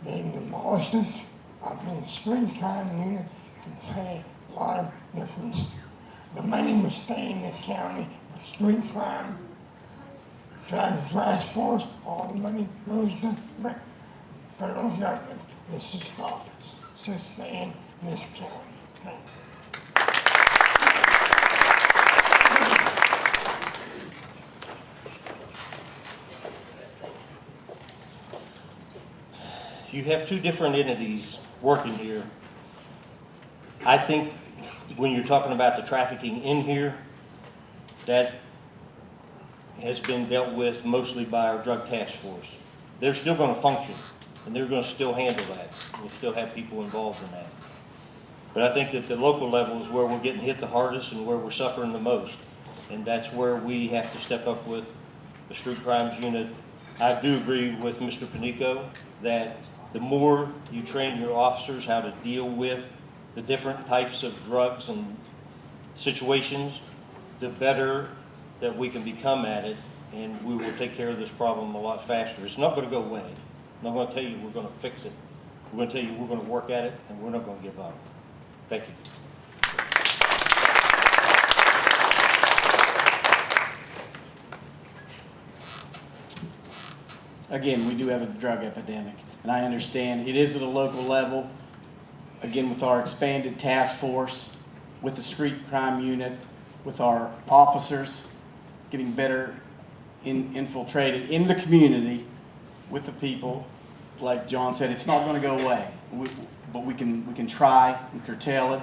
They demolished it. I think the street crime unit can pay a lot of difference. The money was staying in the county, but street crime, drug task force, all the money goes to the federal government. It's just not staying in this county. Thank you. You have two different entities working here. I think when you're talking about the trafficking in here, that has been dealt with mostly by our drug task force. They're still going to function, and they're going to still handle that. We'll still have people involved in that. But I think that the local level is where we're getting hit the hardest and where we're suffering the most. And that's where we have to step up with the street crimes unit. I do agree with Mr. Panico that the more you train your officers how to deal with the different types of drugs and situations, the better that we can become at it, and we will take care of this problem a lot faster. It's not going to go away. I'm not going to tell you we're going to fix it. We're going to tell you we're going to work at it, and we're not going to give up. Thank you. Again, we do have a drug epidemic, and I understand it is at a local level. Again, with our expanded task force, with the street crime unit, with our officers getting better infiltrated in the community with the people, like John said, it's not going to go away. But we can try and curtail it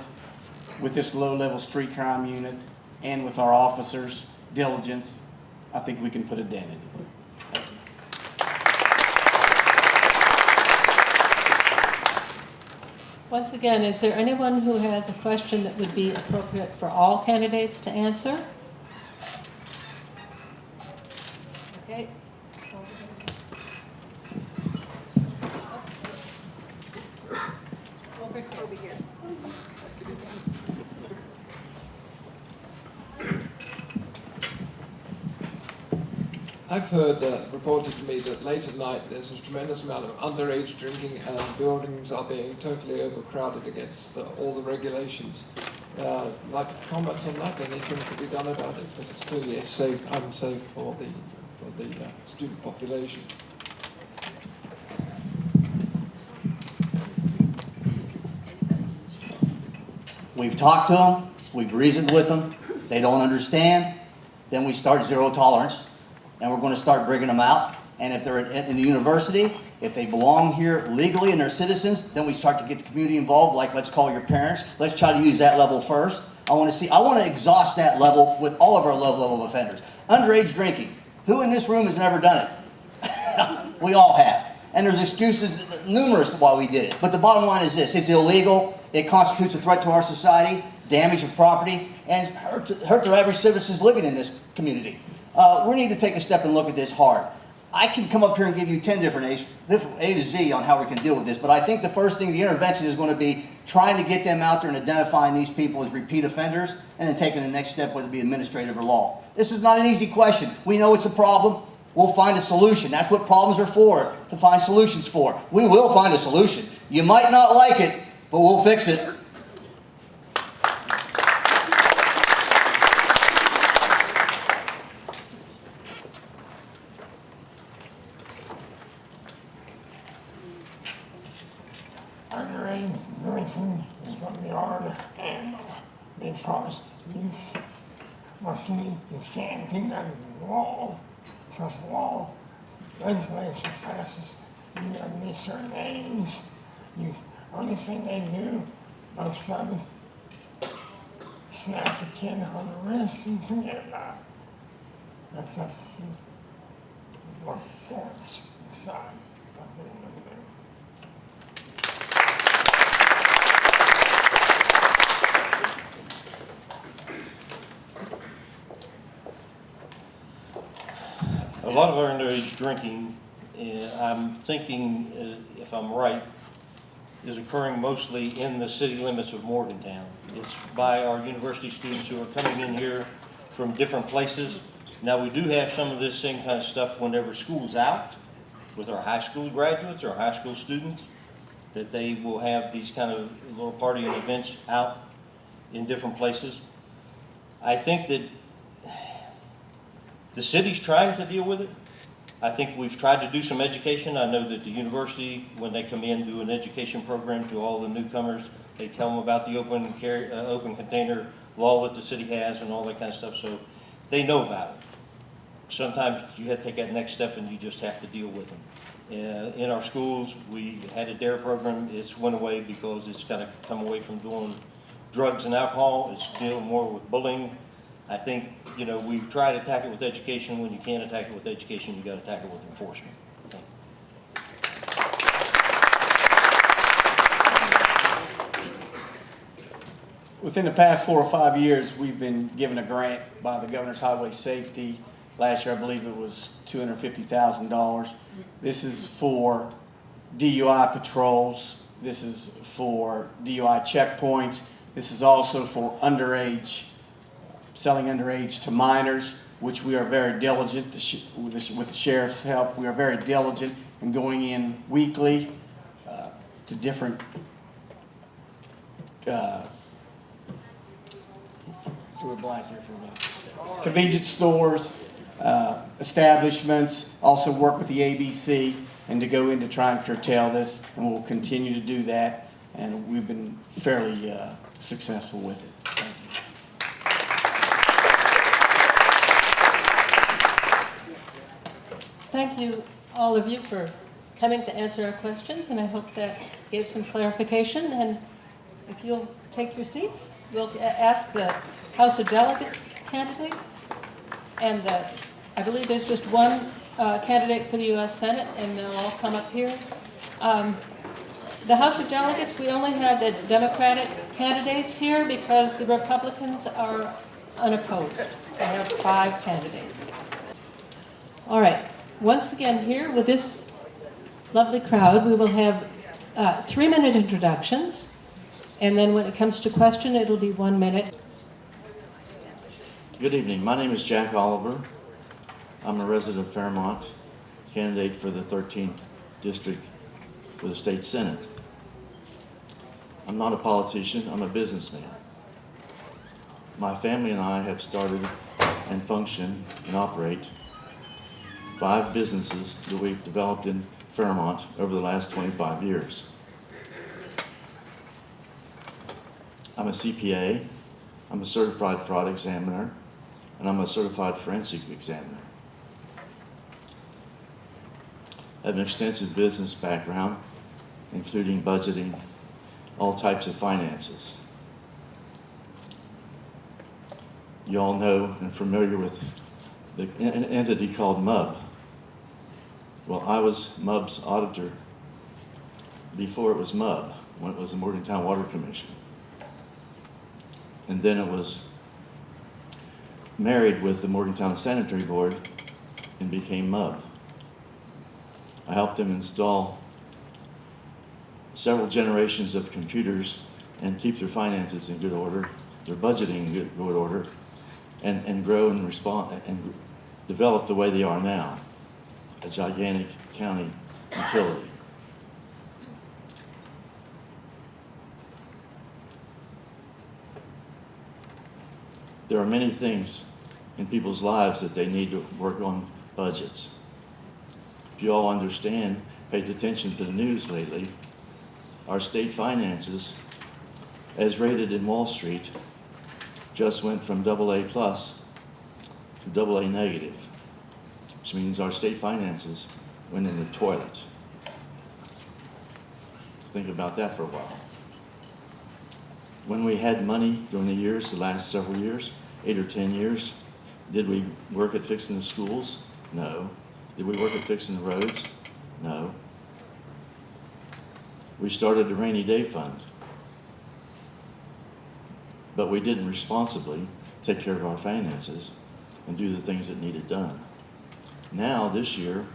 with this low-level street crime unit and with our officers' diligence. I think we can put a dent in it. Once again, is there anyone who has a question that would be appropriate for all candidates to answer? Okay. Over here. I've heard reported to me that late at night there's a tremendous amount of underage drinking and buildings are being totally overcrowded against all the regulations. Like to comment on that, anything to be done about it? Because it's clearly unsafe for the student population. We've talked to them, we've reasoned with them, they don't understand, then we start zero tolerance, and we're going to start bringing them out. And if they're in the university, if they belong here legally and they're citizens, then we start to get the community involved, like let's call your parents, let's try to use that level first. I want to exhaust that level with all of our low-level offenders. Underage drinking, who in this room has never done it? We all have. And there's excuses, numerous, why we did it. But the bottom line is this, it's illegal, it constitutes a threat to our society, damage of property, and hurt the average citizens living in this community. We need to take a step and look at this hard. I can come up here and give you 10 different A to Z on how we can deal with this, but I think the first thing, the intervention is going to be trying to get them out there and identifying these people as repeat offenders, and then taking the next step, whether it be administrative or law. This is not an easy question. We know it's a problem. We'll find a solution. That's what problems are for, to find solutions for. We will find a solution. You might not like it, but we'll fix it. Underage drinking is going to be hard to handle because you can't get under the law. First of all, legislature passes, you gotta be certain aids. You, only thing they do, most of them, snap the kid on the wrist and forget about it. That's up to what courts decide what they want to do. A lot of our underage drinking, I'm thinking, if I'm right, is occurring mostly in the city limits of Morgantown. It's by our university students who are coming in here from different places. Now, we do have some of this same kind of stuff whenever school's out, with our high school graduates, our high school students, that they will have these kind of little partying events out in different places. I think that the city's trying to deal with it. I think we've tried to do some education. I know that the university, when they come in, do an education program to all the newcomers. They tell them about the open container law that the city has and all that kind of stuff, so they know about it. Sometimes you have to take that next step and you just have to deal with them. In our schools, we had a DARE program. It's went away because it's kind of come away from doing drugs and alcohol. It's dealing more with bullying. I think, you know, we try to attack it with education. When you can't attack it with education, you got to attack it with enforcement. Within the past 4 or 5 years, we've been given a grant by the Governor's Highway Safety. Last year, I believe it was $250,000. This is for DUI patrols. This is for DUI checkpoints. This is also for underage, selling underage to minors, which we are very diligent, with the sheriff's help, we are very diligent in going in weekly to different convenience stores, establishments, also work with the ABC, and to go in to try and curtail this, and we'll continue to do that, and we've been fairly successful with it. Thank you, all of you, for coming to answer our questions, and I hope that gave some clarification. And if you'll take your seats, we'll ask the House of Delegates candidates, and I believe there's just one candidate for the U.S. Senate, and they'll all come up here. The House of Delegates, we only have the Democratic candidates here because the Republicans are unopposed. We have 5 candidates. All right. Once again, here with this lovely crowd, we will have 3-minute introductions, and then when it comes to question, it'll be 1 minute. Good evening. My name is Jack Oliver. I'm a resident of Fairmont, candidate for the 13th District for the State Senate. I'm not a politician. I'm a businessman. My family and I have started and function and operate 5 businesses that we've developed in Fairmont over the last 25 years. I'm a CPA, I'm a certified fraud examiner, and I'm a certified forensic examiner. I have an extensive business background, including budgeting, all types of finances. You all know and familiar with an entity called MUB. Well, I was MUB's auditor before it was MUB, when it was the Morgantown Water Commission. And then it was married with the Morgantown Sanitary Board and became MUB. I helped them install several generations of computers and keep their finances in good order, their budgeting in good order, and grow and respond and develop the way they are now, a gigantic county utility. There are many things in people's lives that they need to work on budgets. If you all understand, paid attention to the news lately, our state finances, as rated in Wall Street, just went from AA+ to AA-. which means our state finances went in the toilet. Think about that for a while. When we had money during the years, the last several years, 8 or 10 years, did we work at fixing the schools? No. Did we work at fixing the roads? No. We started a rainy day fund, but we didn't responsibly take care of our finances and do the things that needed done. Now, this year,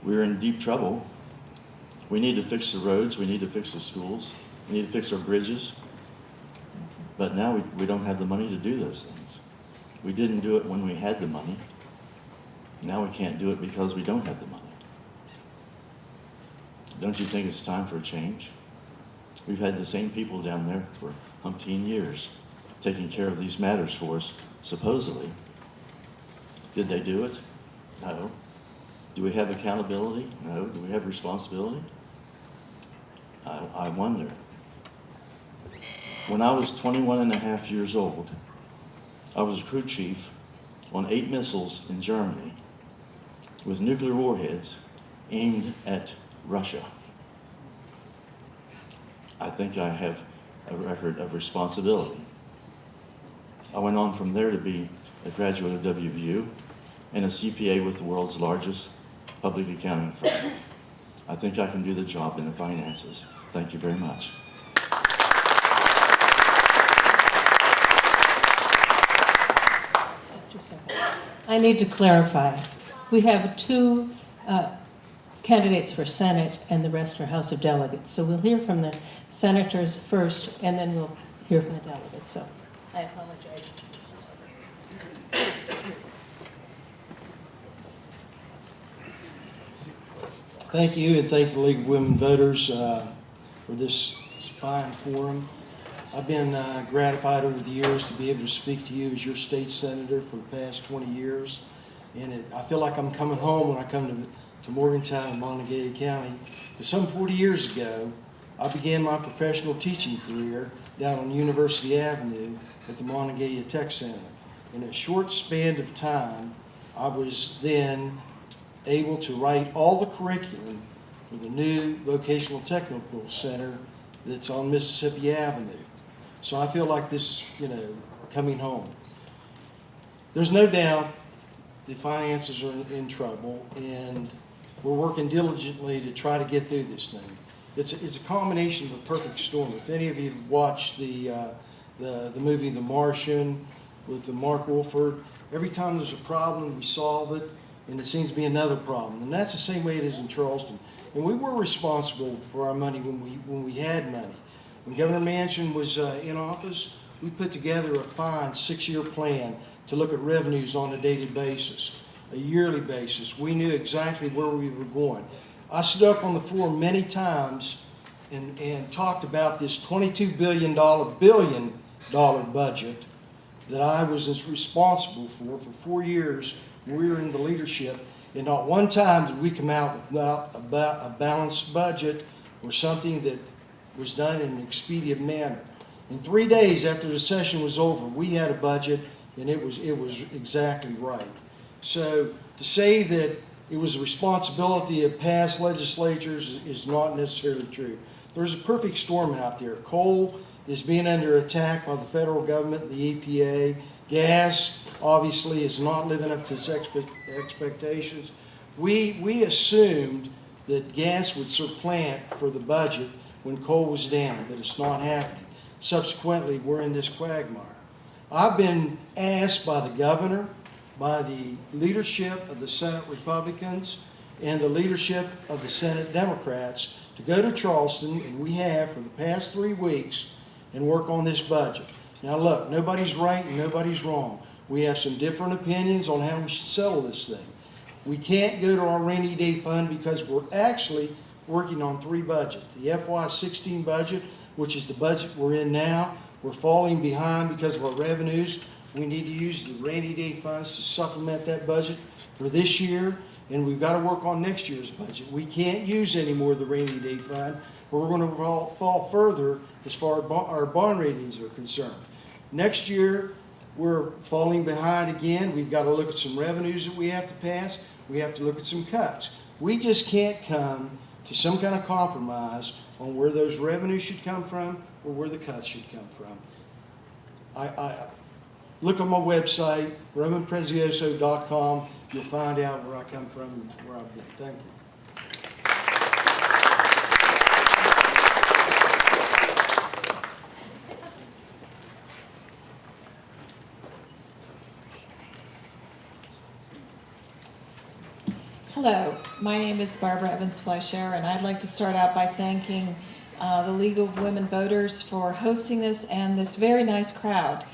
we're in deep trouble. We need to fix the roads, we need to fix the schools, we need to fix our bridges, but now we don't have the money to do those things. We didn't do it when we had the money. Now we can't do it because we don't have the money. Don't you think it's time for a change? We've had the same people down there for umpteen years taking care of these matters for us, supposedly. Did they do it? No. Do we have accountability? No. Do we have responsibility? I wonder. When I was 21 and a half years old, I was a crew chief on 8 missiles in Germany with nuclear warheads aimed at Russia. I think I have a record of responsibility. I went on from there to be a graduate of WVU and a CPA with the world's largest public accounting firm. I think I can do the job in the finances. Thank you very much. Just a second. I need to clarify. We have 2 candidates for Senate, and the rest are House of Delegates. So we'll hear from the senators first, and then we'll hear from the delegates. So I apologize. Thank you, and thank the League of Women Voters for this fine forum. I've been gratified over the years to be able to speak to you as your state senator for the past 20 years. And I feel like I'm coming home when I come to Morgantown and Montague County. Because some 40 years ago, I began my professional teaching career down on University Avenue at the Montague Tech Center. In a short span of time, I was then able to write all the curriculum for the new vocational technical center that's on Mississippi Avenue. So I feel like this is, coming home. There's no doubt the finances are in trouble, and we're working diligently to try to get through this thing. It's a combination of a perfect storm. If any of you have watched the movie The Martian with the Mark Wolford, every time there's a problem, we solve it, and it seems to be another problem. And that's the same way it is in Charleston. And we were responsible for our money when we had money. When Governor Manchin was in office, we put together a fine 6-year plan to look at revenues on a daily basis, a yearly basis. We knew exactly where we were going. I stood up on the floor many times and talked about this $22 billion budget that I was responsible for 4 years when we were in the leadership. And not one time did we come out without a balanced budget or something that was done in an expedient manner. In 3 days after the session was over, we had a budget, and it was exactly right. So to say that it was the responsibility of past legislatures is not necessarily true. There's a perfect storm out there. Coal is being under attack by the federal government, the EPA. Gas, obviously, is not living up to its expectations. We assumed that gas would supplant for the budget when coal was down, but it's not happening. Subsequently, we're in this quagmire. I've been asked by the governor, by the leadership of the Senate Republicans, and the leadership of the Senate Democrats to go to Charleston, and we have for the past 3 weeks, and work on this budget. Now look, nobody's right and nobody's wrong. We have some different opinions on how we should settle this thing. We can't go to our rainy day fund because we're actually working on 3 budgets. The FY16 budget, which is the budget we're in now, we're falling behind because of our revenues. We need to use the rainy day funds to supplement that budget for this year, and we've got to work on next year's budget. We can't use any more of the rainy day fund, or we're going to fall further as far as our bond ratings are concerned. Next year, we're falling behind again. We've got to look at some revenues that we have to pass. we have to look at some cuts. We just can't come to some kind of compromise on where those revenues should come from or where the cuts should come from. I look on my website, romanprezioso.com. You'll find out where I come from and where I've been. Thank you. Hello, my name is Barbara Evans Fleischer, and I'd like to start out by thanking the League of Women Voters for hosting this and this very nice crowd.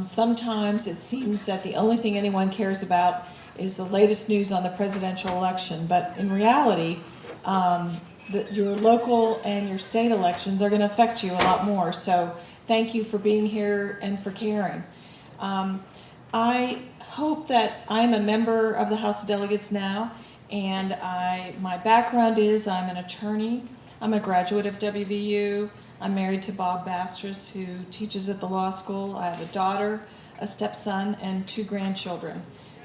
Sometimes it seems that the only thing anyone cares about is the latest news on the presidential election, but in reality, your local and your state elections are going to affect you a lot more. So thank you for being here and for caring. I hope that I'm a member of the House of Delegates now, and my background is I'm an attorney. I'm a graduate of WVU. I'm married to Bob Bastress, who teaches at the law school. I have a daughter, a stepson, and 2 grandchildren.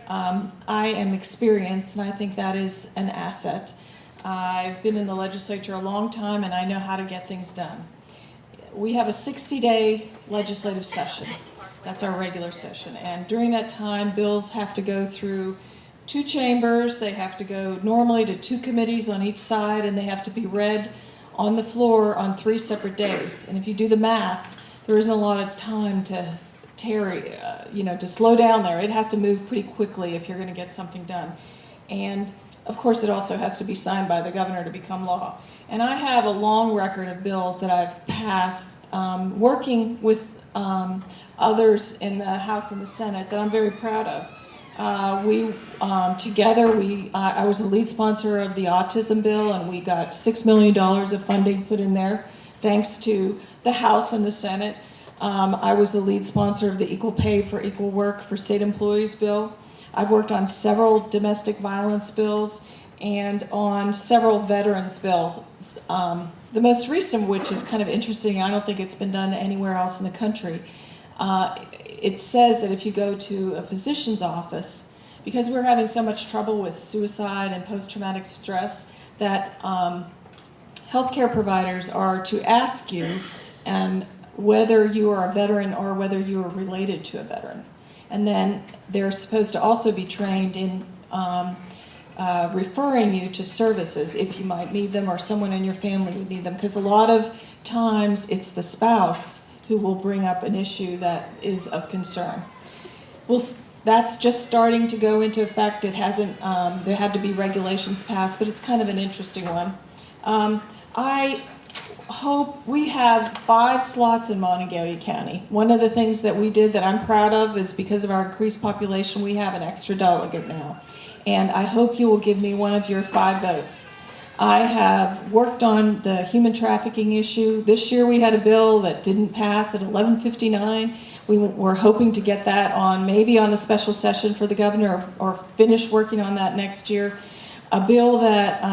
I am experienced, and I think that is an asset. I've been in the legislature a long time, and I know how to get things done. We have a 60-day legislative session. That's our regular session. And during that time, bills have to go through 2 chambers. They have to go normally to 2 committees on each side, and they have to be read on the floor on 3 separate days. And if you do the math, there isn't a lot of time to tarry, to slow down there. It has to move pretty quickly if you're going to get something done. And of course, it also has to be signed by the governor to become law. And I have a long record of bills that I've passed working with others in the House and the Senate that I'm very proud of. I was a lead sponsor of the autism bill, and we got $6 million of funding put in there, thanks to the House and the Senate. I was the lead sponsor of the Equal Pay for Equal Work for State Employees bill. I've worked on several domestic violence bills and on several veterans bills. The most recent, which is kind of interesting, I don't think it's been done anywhere else in the country. It says that if you go to a physician's office, because we're having so much trouble with suicide and post-traumatic stress, that healthcare providers are to ask you and whether you are a veteran or whether you are related to a veteran. And then they're supposed to also be trained in referring you to services if you might need them or someone in your family would need them, because a lot of times it's the spouse who will bring up an issue that is of concern. Well, that's just starting to go into effect. It hasn't, there had to be regulations passed, but it's kind of an interesting one. I hope we have 5 slots in Monongalia County. One of the things that we did that I'm proud of is because of our increased population, we have an extra delegate now. And I hope you will give me one of your 5 votes. I have worked on the human trafficking issue. This year we had a bill that didn't pass at 11:59. We were hoping to get that on, maybe on a special session for the governor, or finish working on that next year. A bill that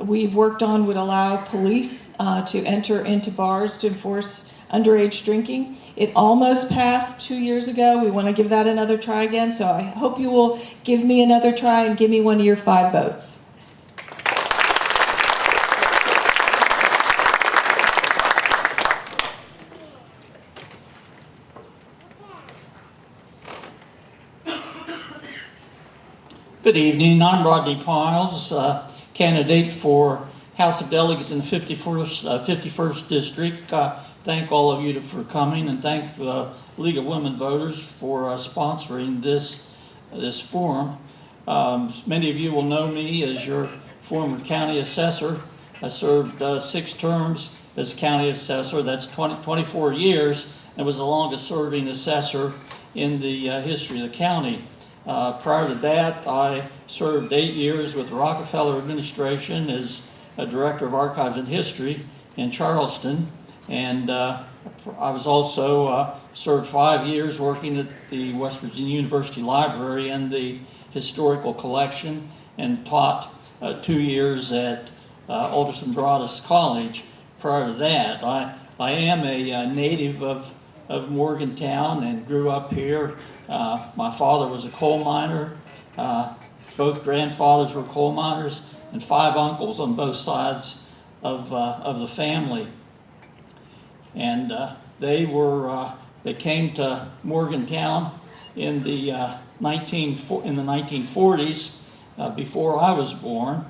we've worked on would allow police to enter into bars to enforce underage drinking. It almost passed 2 years ago. We want to give that another try again. So I hope you will give me another try and give me one of your 5 votes. Good evening. I'm Rodney Piles, candidate for House of Delegates in the 51st District. Thank all of you for coming, and thank the League of Women Voters for sponsoring this forum. Many of you will know me as your former county assessor. I served 6 terms as county assessor. That's 24 years, and was the longest serving assessor in the history of the county. Prior to that, I served 8 years with the Rockefeller administration as a director of archives and history in Charleston, and I was also served 5 years working at the West Virginia University Library and the historical collection, and taught 2 years at Alderson Broaddus College. Prior to that, I am a native of Morgantown and grew up here. My father was a coal miner. Both grandfathers were coal miners, and 5 uncles on both sides of the family. And they came to Morgantown in the 1940s, before I was born.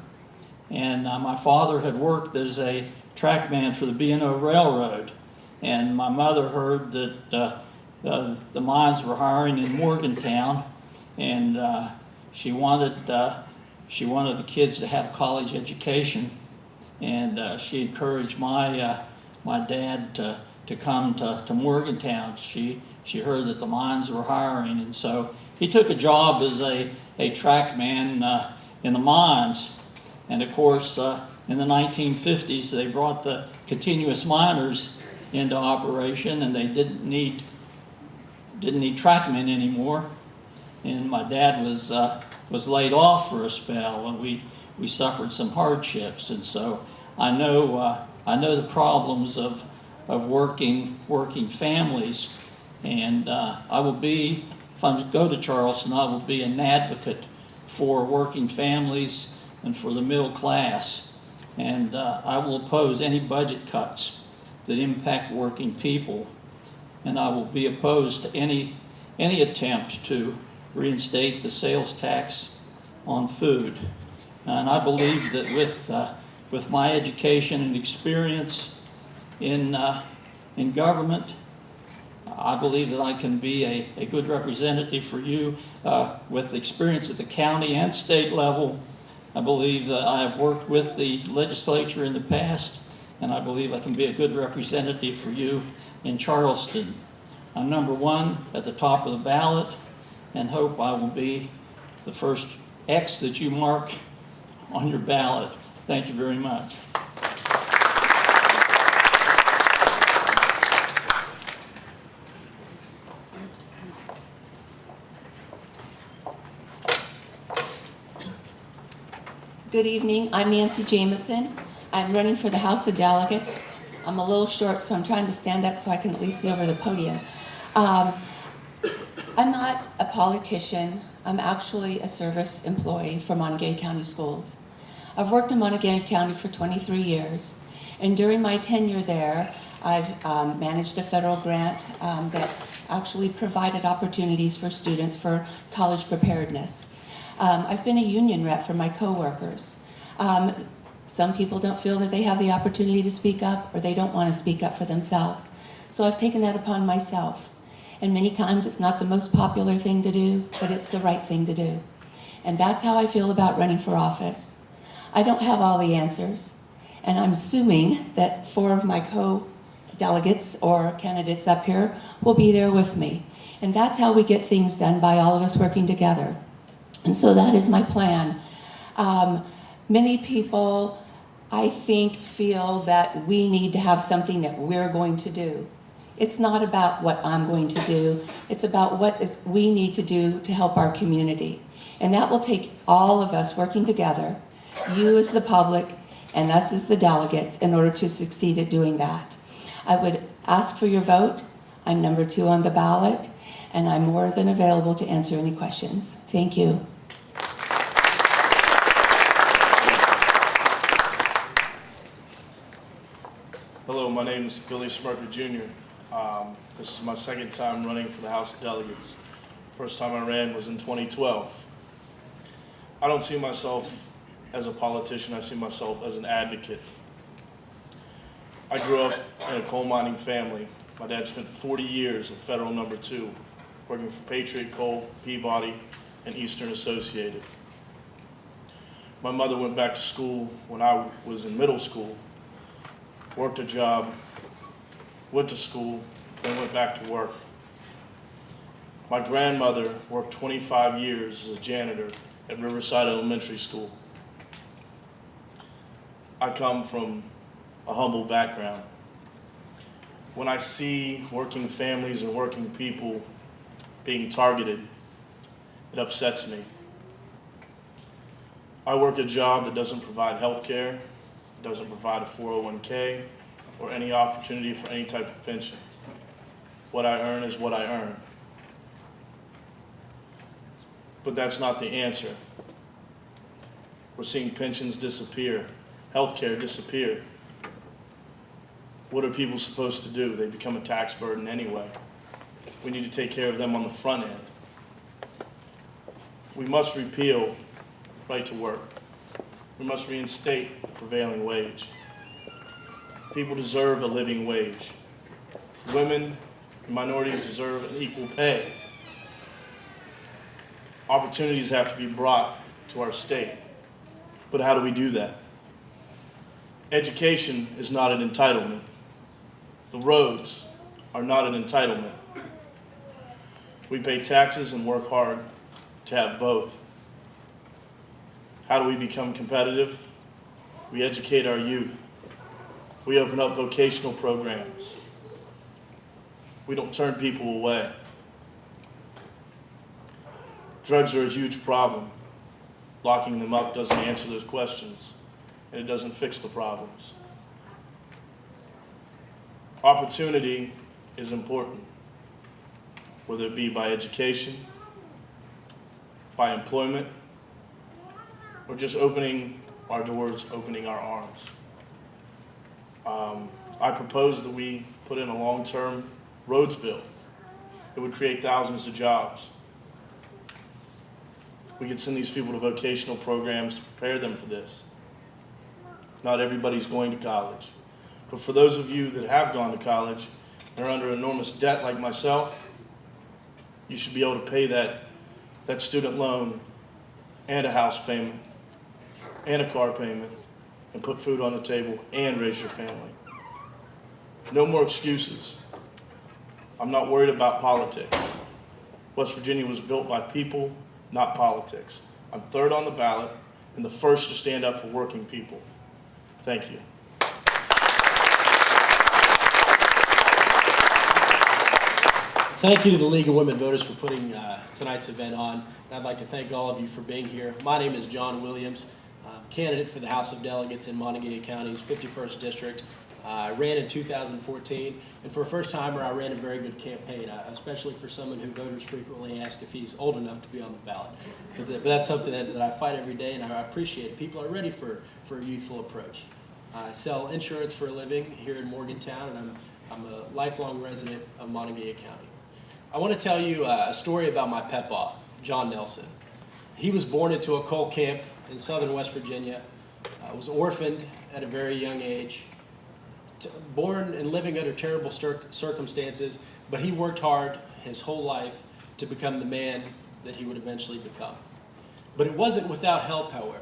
And my father had worked as a trackman for the B&O Railroad. And my mother heard that the mines were hiring in Morgantown, and she wanted the kids to have a college education. And she encouraged my dad to come to Morgantown. She heard that the mines were hiring, and so he took a job as a trackman in the mines. And of course, in the 1950s, they brought the continuous miners into operation, and they didn't need trackmen anymore. And my dad was laid off for a spell, and we suffered some hardships. And so I know the problems of working families. And I will be, if I go to Charleston, I will be an advocate for working families and for the middle class. And I will oppose any budget cuts that impact working people. And I will be opposed to any attempt to reinstate the sales tax on food. And I believe that with my education and experience in government, I believe that I can be a good representative for you with experience at the county and state level. I believe that I have worked with the legislature in the past, and I believe I can be a good representative for you in Charleston. I'm number 1 at the top of the ballot, and hope I will be the first X that you mark on your ballot. Thank you very much. Good evening, I'm Nancy Jameson. I'm running for the House of Delegates. I'm a little short, so I'm trying to stand up so I can at least see over the podium. I'm not a politician. I'm actually a service employee for Montague County Schools. I've worked in Montague County for 23 years, and during my tenure there, I've managed a federal grant that actually provided opportunities for students for college preparedness. I've been a union rep for my coworkers. Some people don't feel that they have the opportunity to speak up, or they don't want to speak up for themselves. So I've taken that upon myself. And many times it's not the most popular thing to do, but it's the right thing to do. And that's how I feel about running for office. I don't have all the answers, and I'm assuming that 4 of my co-delegates or candidates up here will be there with me. And that's how we get things done, by all of us working together. And so that is my plan. Many people, I think, feel that we need to have something that we're going to do. It's not about what I'm going to do. It's about what we need to do to help our community. And that will take all of us working together, you as the public and us as the delegates, in order to succeed at doing that. I would ask for your vote. I'm number 2 on the ballot, and I'm more than available to answer any questions. Thank you. Hello, my name is Billy Smirker Jr. This is my 2nd time running for the House of Delegates. First time I ran was in 2012. I don't see myself as a politician, I see myself as an advocate. I grew up in a coal mining family. My dad spent 40 years at Federal No. 2, working for Patriot Coal, Peabody, and Eastern Associated. My mother went back to school when I was in middle school, worked a job, went to school, then went back to work. My grandmother worked 25 years as a janitor at Riverside Elementary School. I come from a humble background. When I see working families and working people being targeted, it upsets me. I work a job that doesn't provide health care, doesn't provide a 401k, or any opportunity for any type of pension. What I earn is what I earn. But that's not the answer. We're seeing pensions disappear, healthcare disappear. What are people supposed to do? They become a tax burden anyway. We need to take care of them on the front end. We must repeal right to work. We must reinstate the prevailing wage. People deserve a living wage. Women and minorities deserve an equal pay. Opportunities have to be brought to our state. But how do we do that? Education is not an entitlement. The roads are not an entitlement. We pay taxes and work hard to have both. How do we become competitive? We educate our youth. We open up vocational programs. We don't turn people away. Drugs are a huge problem. Locking them up doesn't answer those questions, and it doesn't fix the problems. Opportunity is important, whether it be by education, by employment, or just opening our doors, opening our arms. I propose that we put in a long-term roads bill. It would create thousands of jobs. We could send these people to vocational programs to prepare them for this. Not everybody's going to college. But for those of you that have gone to college and are under enormous debt like myself, you should be able to pay that student loan and a house payment and a car payment and put food on the table and raise your family. No more excuses. I'm not worried about politics. West Virginia was built by people, not politics. I'm third on the ballot and the first to stand up for working people. Thank you. Thank you to the League of Women Voters for putting tonight's event on. And I'd like to thank all of you for being here. My name is John Williams, candidate for the House of Delegates in Montague County's 51st District. I ran in 2014, and for a first-timer, I ran a very good campaign, especially for someone who voters frequently ask if he's old enough to be on the ballot. But that's something that I fight every day, and I appreciate it. People are ready for a youthful approach. I sell insurance for a living here in Morgantown, and I'm a lifelong resident of Montague County. I want to tell you a story about my papa, John Nelson. He was born into a coal camp in southern West Virginia, was orphaned at a very young age, born and living under terrible circumstances, but he worked hard his whole life to become the man that he would eventually become. But it wasn't without help, however.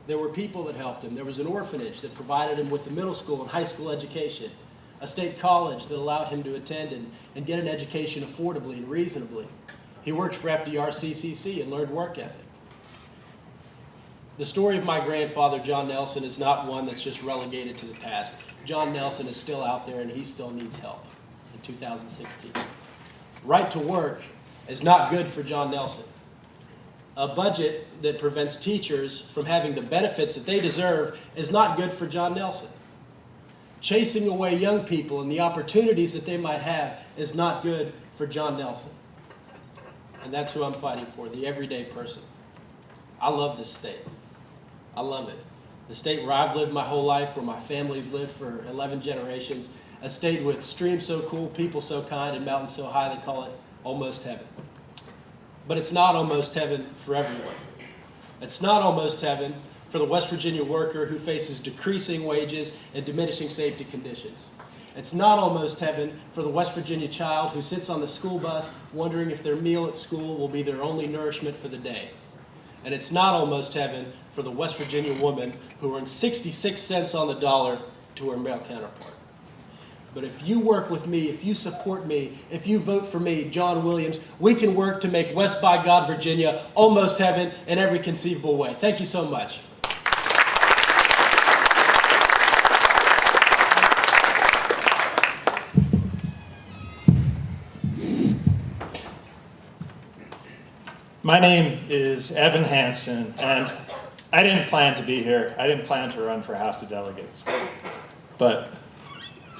There were people that helped him. There was an orphanage that provided him with a middle school and high school education, a state college that allowed him to attend and get an education affordably and reasonably. He worked for FDR-CCC and learned work ethic. The story of my grandfather, John Nelson, is not one that's just relegated to the past. John Nelson is still out there and he still needs help in 2016. Right to work is not good for John Nelson. A budget that prevents teachers from having the benefits that they deserve is not good for John Nelson. Chasing away young people and the opportunities that they might have is not good for John Nelson. And that's who I'm fighting for, the everyday person. I love this state. I love it. The state where I've lived my whole life, where my family's lived for 11 generations, a state with streams so cool, people so kind, and mountains so high they call it almost heaven. But it's not almost heaven for everyone. It's not almost heaven for the West Virginia worker who faces decreasing wages and diminishing safety conditions. It's not almost heaven for the West Virginia child who sits on the school bus wondering if their meal at school will be their only nourishment for the day. And it's not almost heaven for the West Virginia woman who earns 66 cents on the dollar to her male counterpart. But if you work with me, if you support me, if you vote for me, John Williams, we can work to make West by God, Virginia almost heaven in every conceivable way. Thank you so much. My name is Evan Hansen, and I didn't plan to be here. I didn't plan to run for House of Delegates. But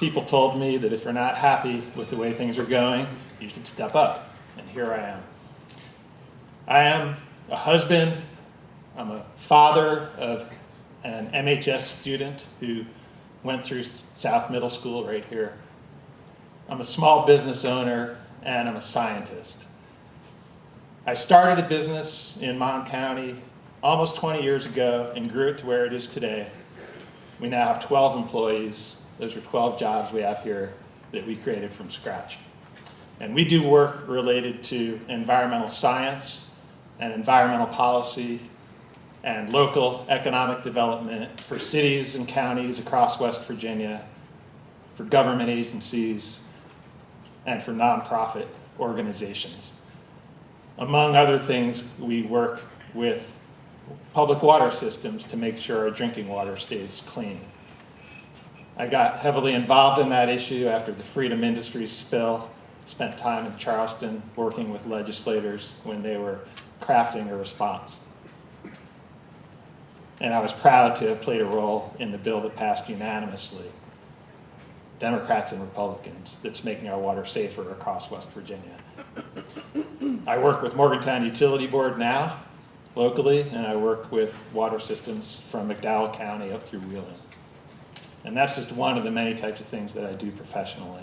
people told me that if you're not happy with the way things are going, you should step up, and here I am. I am a husband, I'm a father of an MHS student who went through South Middle School right here. I'm a small business owner, and I'm a scientist. I started a business in Mon County almost 20 years ago and grew it to where it is today. We now have 12 employees. Those are 12 jobs we have here that we created from scratch. And we do work related to environmental science and environmental policy and local economic development for cities and counties across West Virginia, for government agencies, and for nonprofit organizations. Among other things, we work with public water systems to make sure our drinking water stays clean. I got heavily involved in that issue after the Freedom Industries spill. Spent time in Charleston working with legislators when they were crafting a response. And I was proud to have played a role in the bill that passed unanimously, Democrats and Republicans, that's making our water safer across West Virginia. I work with Morgantown Utility Board now, locally, and I work with water systems from McDowell County up through Wheeling. And that's just one of the many types of things that I do professionally.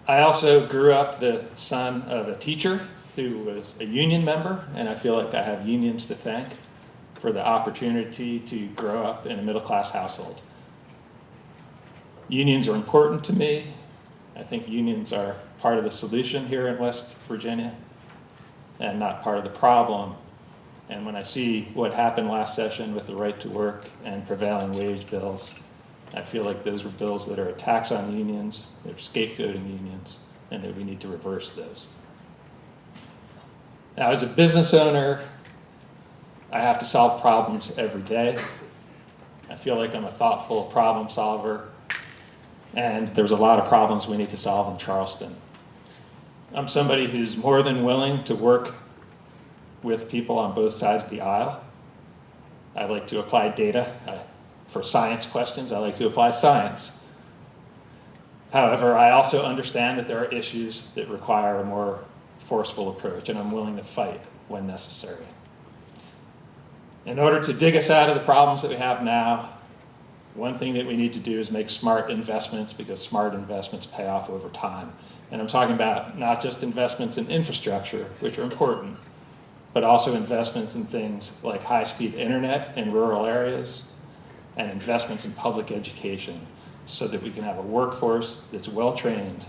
I also grew up the son of a teacher who was a union member, and I feel like I have unions to thank for the opportunity to grow up in a middle-class household. Unions are important to me. I think unions are part of the solution here in West Virginia and not part of the problem. And when I see what happened last session with the right to work and prevailing wage bills, I feel like those are bills that are attacks on unions, they're scapegoating unions, and that we need to reverse those. Now, as a business owner, I have to solve problems every day. I feel like I'm a thoughtful problem solver, and there's a lot of problems we need to solve in Charleston. I'm somebody who's more than willing to work with people on both sides of the aisle. I like to apply data. For science questions, I like to apply science. However, I also understand that there are issues that require a more forceful approach, and I'm willing to fight when necessary. In order to dig us out of the problems that we have now, one thing that we need to do is make smart investments, because smart investments pay off over time. And I'm talking about not just investments in infrastructure, which are important, but also investments in things like high-speed internet in rural areas, and investments in public education so that we can have a workforce that's well-trained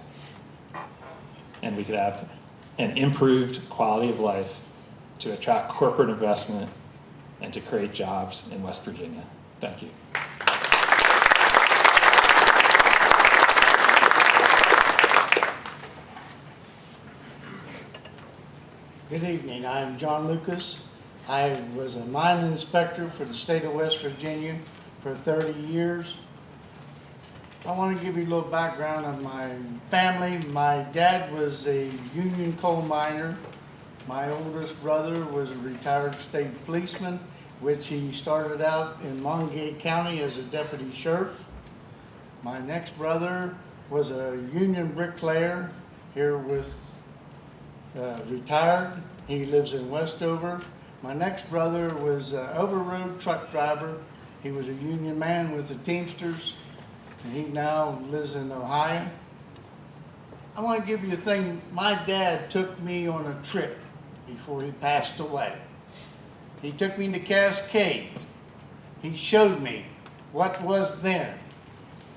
and we could have an improved quality of life to attract corporate investment and to create jobs in West Virginia. Thank you. Good evening. I'm John Lucas. I was a mine inspector for the state of West Virginia for 30 years. I want to give you a little background on my family. My dad was a union coal miner. My oldest brother was a retired state policeman, which he started out in Montague County as a deputy sheriff. My next brother was a union bricklayer here with retired. He lives in Westover. My next brother was an over-road truck driver. He was a union man with the Teamsters, and he now lives in Ohio. I want to give you a thing. My dad took me on a trip before he passed away. He took me to Cascade. He showed me what was then.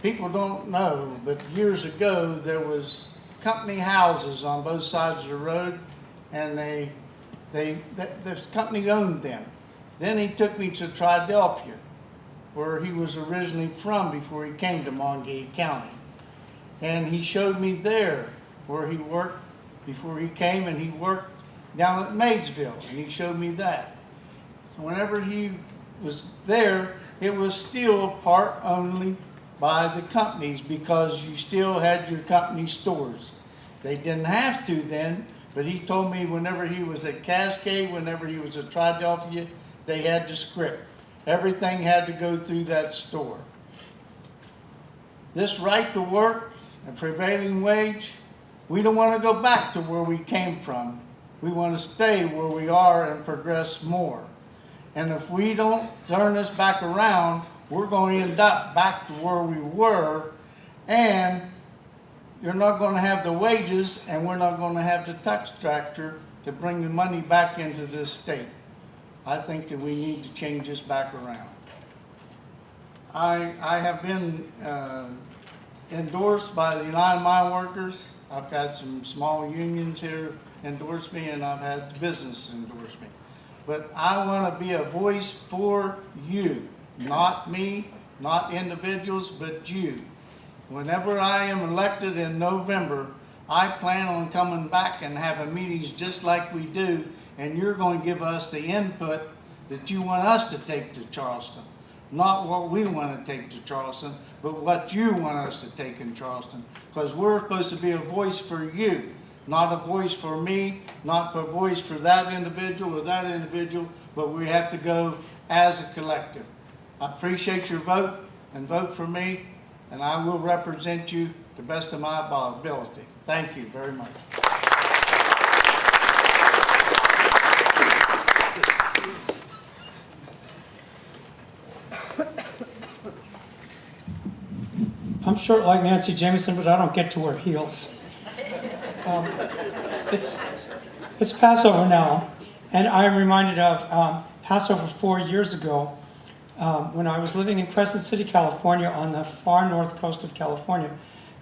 People don't know, but years ago there was company houses on both sides of the road, and this company owned them. Then he took me to Triadelphia, where he was originally from before he came to Montague County. And he showed me there where he worked before he came, and he worked down at Maysville, and he showed me that. So whenever he was there, it was still part only by the companies, because you still had your company stores. They didn't have to then, but he told me whenever he was at Cascade, whenever he was at Triadelphia, they had the script. Everything had to go through that store. This right to work and prevailing wage, we don't want to go back to where we came from. We want to stay where we are and progress more. And if we don't turn this back around, we're going to end up back to where we were, and you're not going to have the wages, and we're not going to have the tax structure to bring the money back into this state. I think that we need to change this back around. I have been endorsed by the United Mine Workers. I've got some small unions here endorse me, and I've had business endorse me. But I want to be a voice for you, not me, not individuals, but you. Whenever I am elected in November, I plan on coming back and having meetings just like we do, and you're going to give us the input that you want us to take to Charleston. Not what we want to take to Charleston, but what you want us to take in Charleston. Because we're supposed to be a voice for you, not a voice for me, not a voice for that individual or that individual, but we have to go as a collective. I appreciate your vote, and vote for me, and I will represent you to the best of my ability. Thank you very much. I'm short like Nancy Jameson, but I don't get to wear heels. It's Passover now, and I'm reminded of Passover 4 years ago when I was living in Crescent City, California, on the far north coast of California.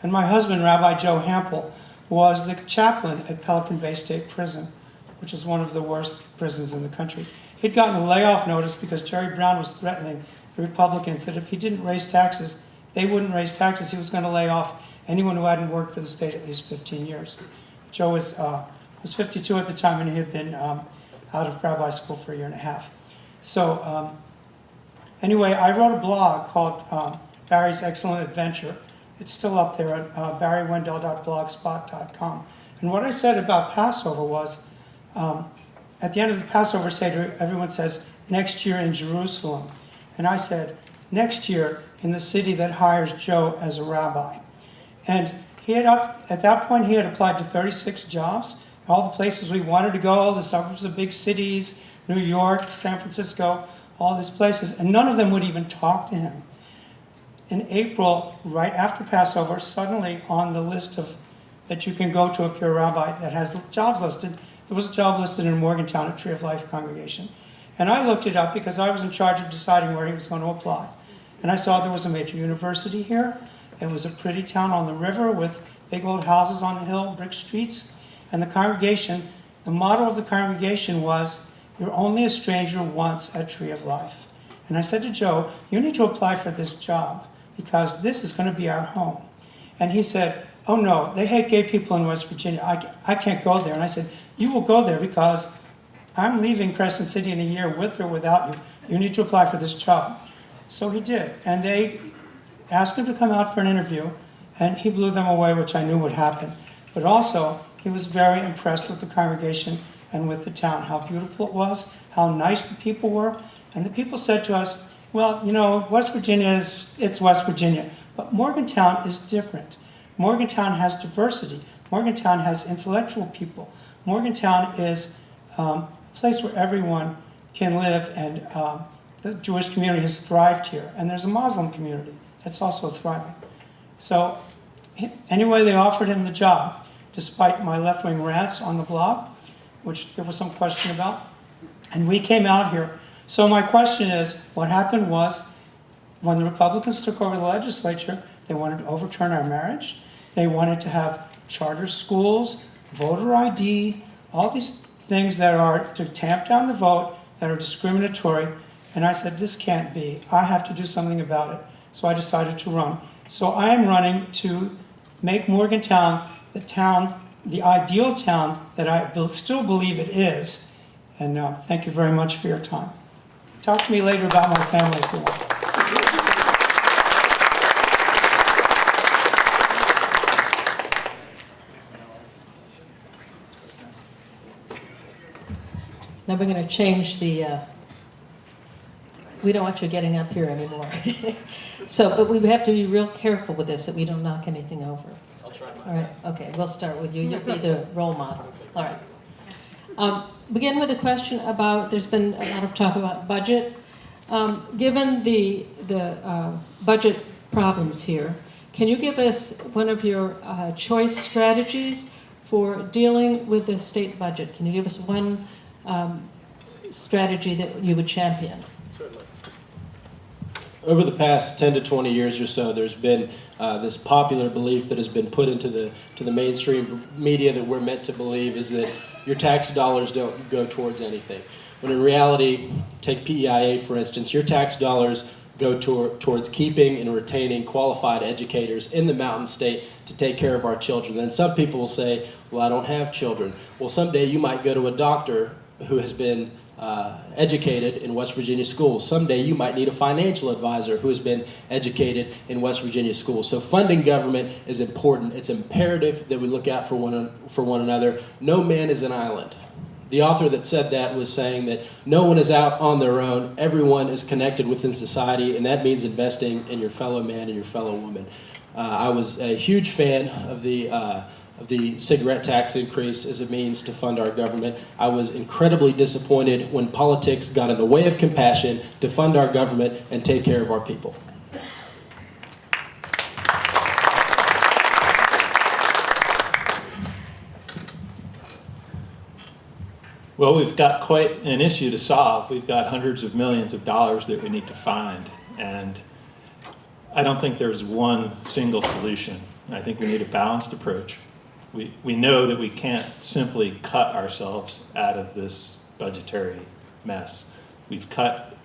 And my husband, Rabbi Joe Hampel, was the chaplain at Pelican Bay State Prison, which is one of the worst prisons in the country. He'd gotten a layoff notice because Jerry Brown was threatening the Republicans that if he didn't raise taxes, they wouldn't raise taxes. He was going to lay off anyone who hadn't worked for the state at least 15 years. Joe was 52 at the time, and he had been out of rabbi school for a year and a half. So anyway, I wrote a blog called Barry's Excellent Adventure. It's still up there at barrywendell.blogspot.com. And what I said about Passover was, at the end of the Passover Seder, everyone says, next year in Jerusalem. And I said, next year in the city that hires Joe as a rabbi. And he had at that point, he had applied to 36 jobs, all the places we wanted to go, the suburbs of big cities, New York, San Francisco, all these places, and none of them would even talk to him. In April, right after Passover, suddenly on the list that you can go to if you're a rabbi that has jobs listed, there was a job listed in Morgantown at Tree of Life congregation. And I looked it up because I was in charge of deciding where he was going to apply. And I saw there was a major university here. It was a pretty town on the river with big old houses on the hill, brick streets. And the congregation, the motto of the congregation was, you're only a stranger once at Tree of Life. And I said to Joe, you need to apply for this job because this is going to be our home. And he said, oh no, they hate gay people in West Virginia. I can't go there. And I said, you will go there because I'm leaving Crescent City in a year with or without you. You need to apply for this job. So he did. And they asked him to come out for an interview, and he blew them away, which I knew would happen. But also, he was very impressed with the congregation and with the town, how beautiful it was, how nice the people were. And the people said to us, well, you know, West Virginia it's West Virginia, but Morgantown is different. Morgantown has diversity. Morgantown has intellectual people. Morgantown is a place where everyone can live, and the Jewish community has thrived here. And there's a Muslim community that's also thriving. So anyway, they offered him the job, despite my left-wing rants on the blog, which there was some question about. And we came out here. So my question is, what happened was, when the Republicans took over the legislature, they wanted to overturn our marriage. They wanted to have charter schools, voter ID, all these things that are to tamp down the vote, that are discriminatory. And I said, this can't be. I have to do something about it. So I decided to run. So I am running to make Morgantown the ideal town that I still believe it is. And thank you very much for your time. Talk to me later about my family if you want. Now we're going to change the, we don't want you getting up here anymore. But we have to be real careful with this that we don't knock anything over. I'll try. All right, okay, we'll start with you. You'll be the role model. All right. Begin with a question about, there's been a lot of talk about budget. Given the budget problems here, can you give us one of your choice strategies for dealing with the state budget? Can you give us one strategy that you would champion? Certainly. Over the past 10 to 20 years or so, there's been this popular belief that has been put into the mainstream media that we're meant to believe is that your tax dollars don't go towards anything. When in reality, take PEIA for instance, your tax dollars go towards keeping and retaining qualified educators in the Mountain State to take care of our children. And some people will say, well, I don't have children. Well, someday you might go to a doctor who has been educated in West Virginia schools. Someday you might need a financial advisor who has been educated in West Virginia schools. So funding government is important. It's imperative that we look out for one another. No man is an island. The author that said that was saying that no one is out on their own. Everyone is connected within society, and that means investing in your fellow man and your fellow woman. I was a huge fan of the cigarette tax increase as a means to fund our government. I was incredibly disappointed when politics got in the way of compassion to fund our government and take care of our people. Well, we've got quite an issue to solve. We've got hundreds of millions of dollars that we need to find, and I don't think there's one single solution. I think we need a balanced approach. We know that we can't simply cut ourselves out of this budgetary mess. We've cut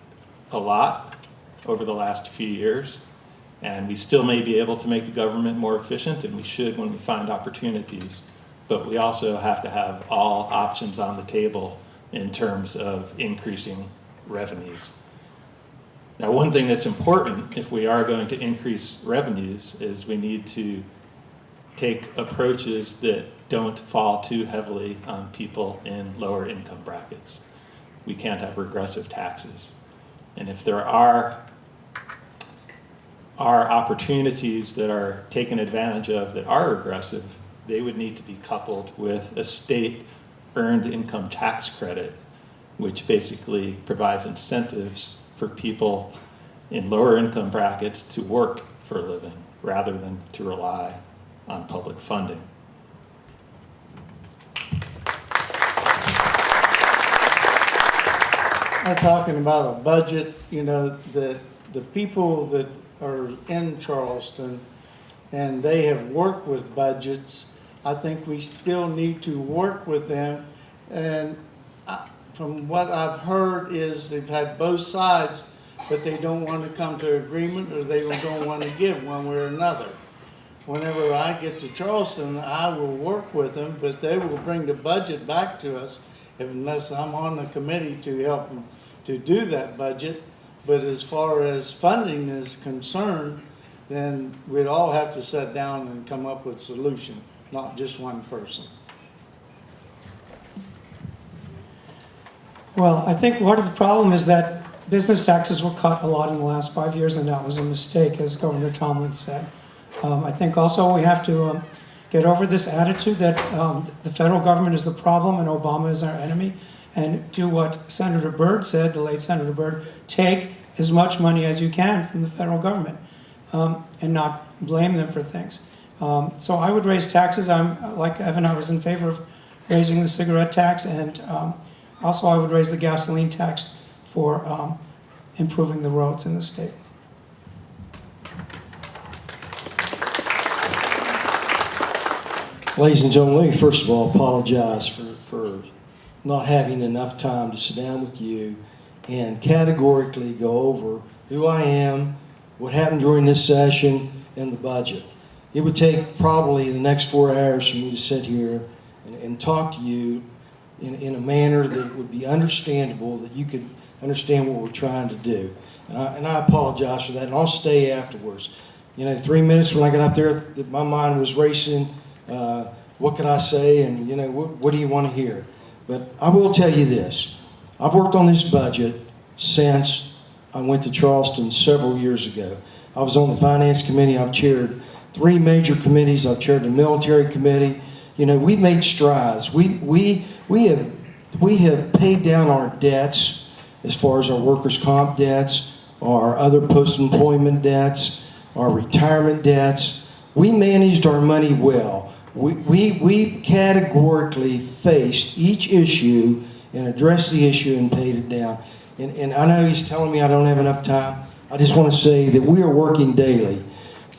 a lot over the last few years, and we still may be able to make the government more efficient, and we should when we find opportunities. But we also have to have all options on the table in terms of increasing revenues. Now, one thing that's important if we are going to increase revenues is we need to take approaches that don't fall too heavily on people in lower income brackets. We can't have regressive taxes. And if there are opportunities that are taken advantage of that are regressive, they would need to be coupled with a state earned income tax credit, which basically provides incentives for people in lower income brackets to work for a living rather than to rely on public funding. I'm talking about a budget, you know, the people that are in Charleston and they have worked with budgets, I think we still need to work with them. And from what I've heard is they've had both sides, but they don't want to come to agreement or they don't want to give one way or another. Whenever I get to Charleston, I will work with them, but they will bring the budget back to us unless I'm on the committee to help them to do that budget. But as far as funding is concerned, then we'd all have to sit down and come up with a solution, not just one person. Well, I think part of the problem is that business taxes were cut a lot in the last 5 years, and that was a mistake, as Governor Tomlin said. I think also we have to get over this attitude that the federal government is the problem and Obama is our enemy, and do what Senator Byrd said, the late Senator Byrd, take as much money as you can from the federal government and not blame them for things. So I would raise taxes. I'm like Evan, I was in favor of raising the cigarette tax, and also I would raise the gasoline tax for improving the roads in the state. Ladies and gentlemen, let me first of all apologize for not having enough time to sit down with you and categorically go over who I am, what happened during this session, and the budget. It would take probably the next 4 hours for me to sit here and talk to you in a manner that would be understandable, that you could understand what we're trying to do. And I apologize for that, and I'll stay afterwards. You know, 3 minutes when I got up there, my mind was racing. What could I say, and you know, what do you want to hear? But I will tell you this. I've worked on this budget since I went to Charleston several years ago. I was on the Finance Committee. I've chaired 3 major committees. I've chaired the Military Committee. You know, we've made strides. We have we have paid down our debts as far as our workers' comp debts, our other post-employment debts, our retirement debts. We managed our money well. We categorically faced each issue and addressed the issue and paid it down. And I know he's telling me I don't have enough time. I just want to say that we are working daily.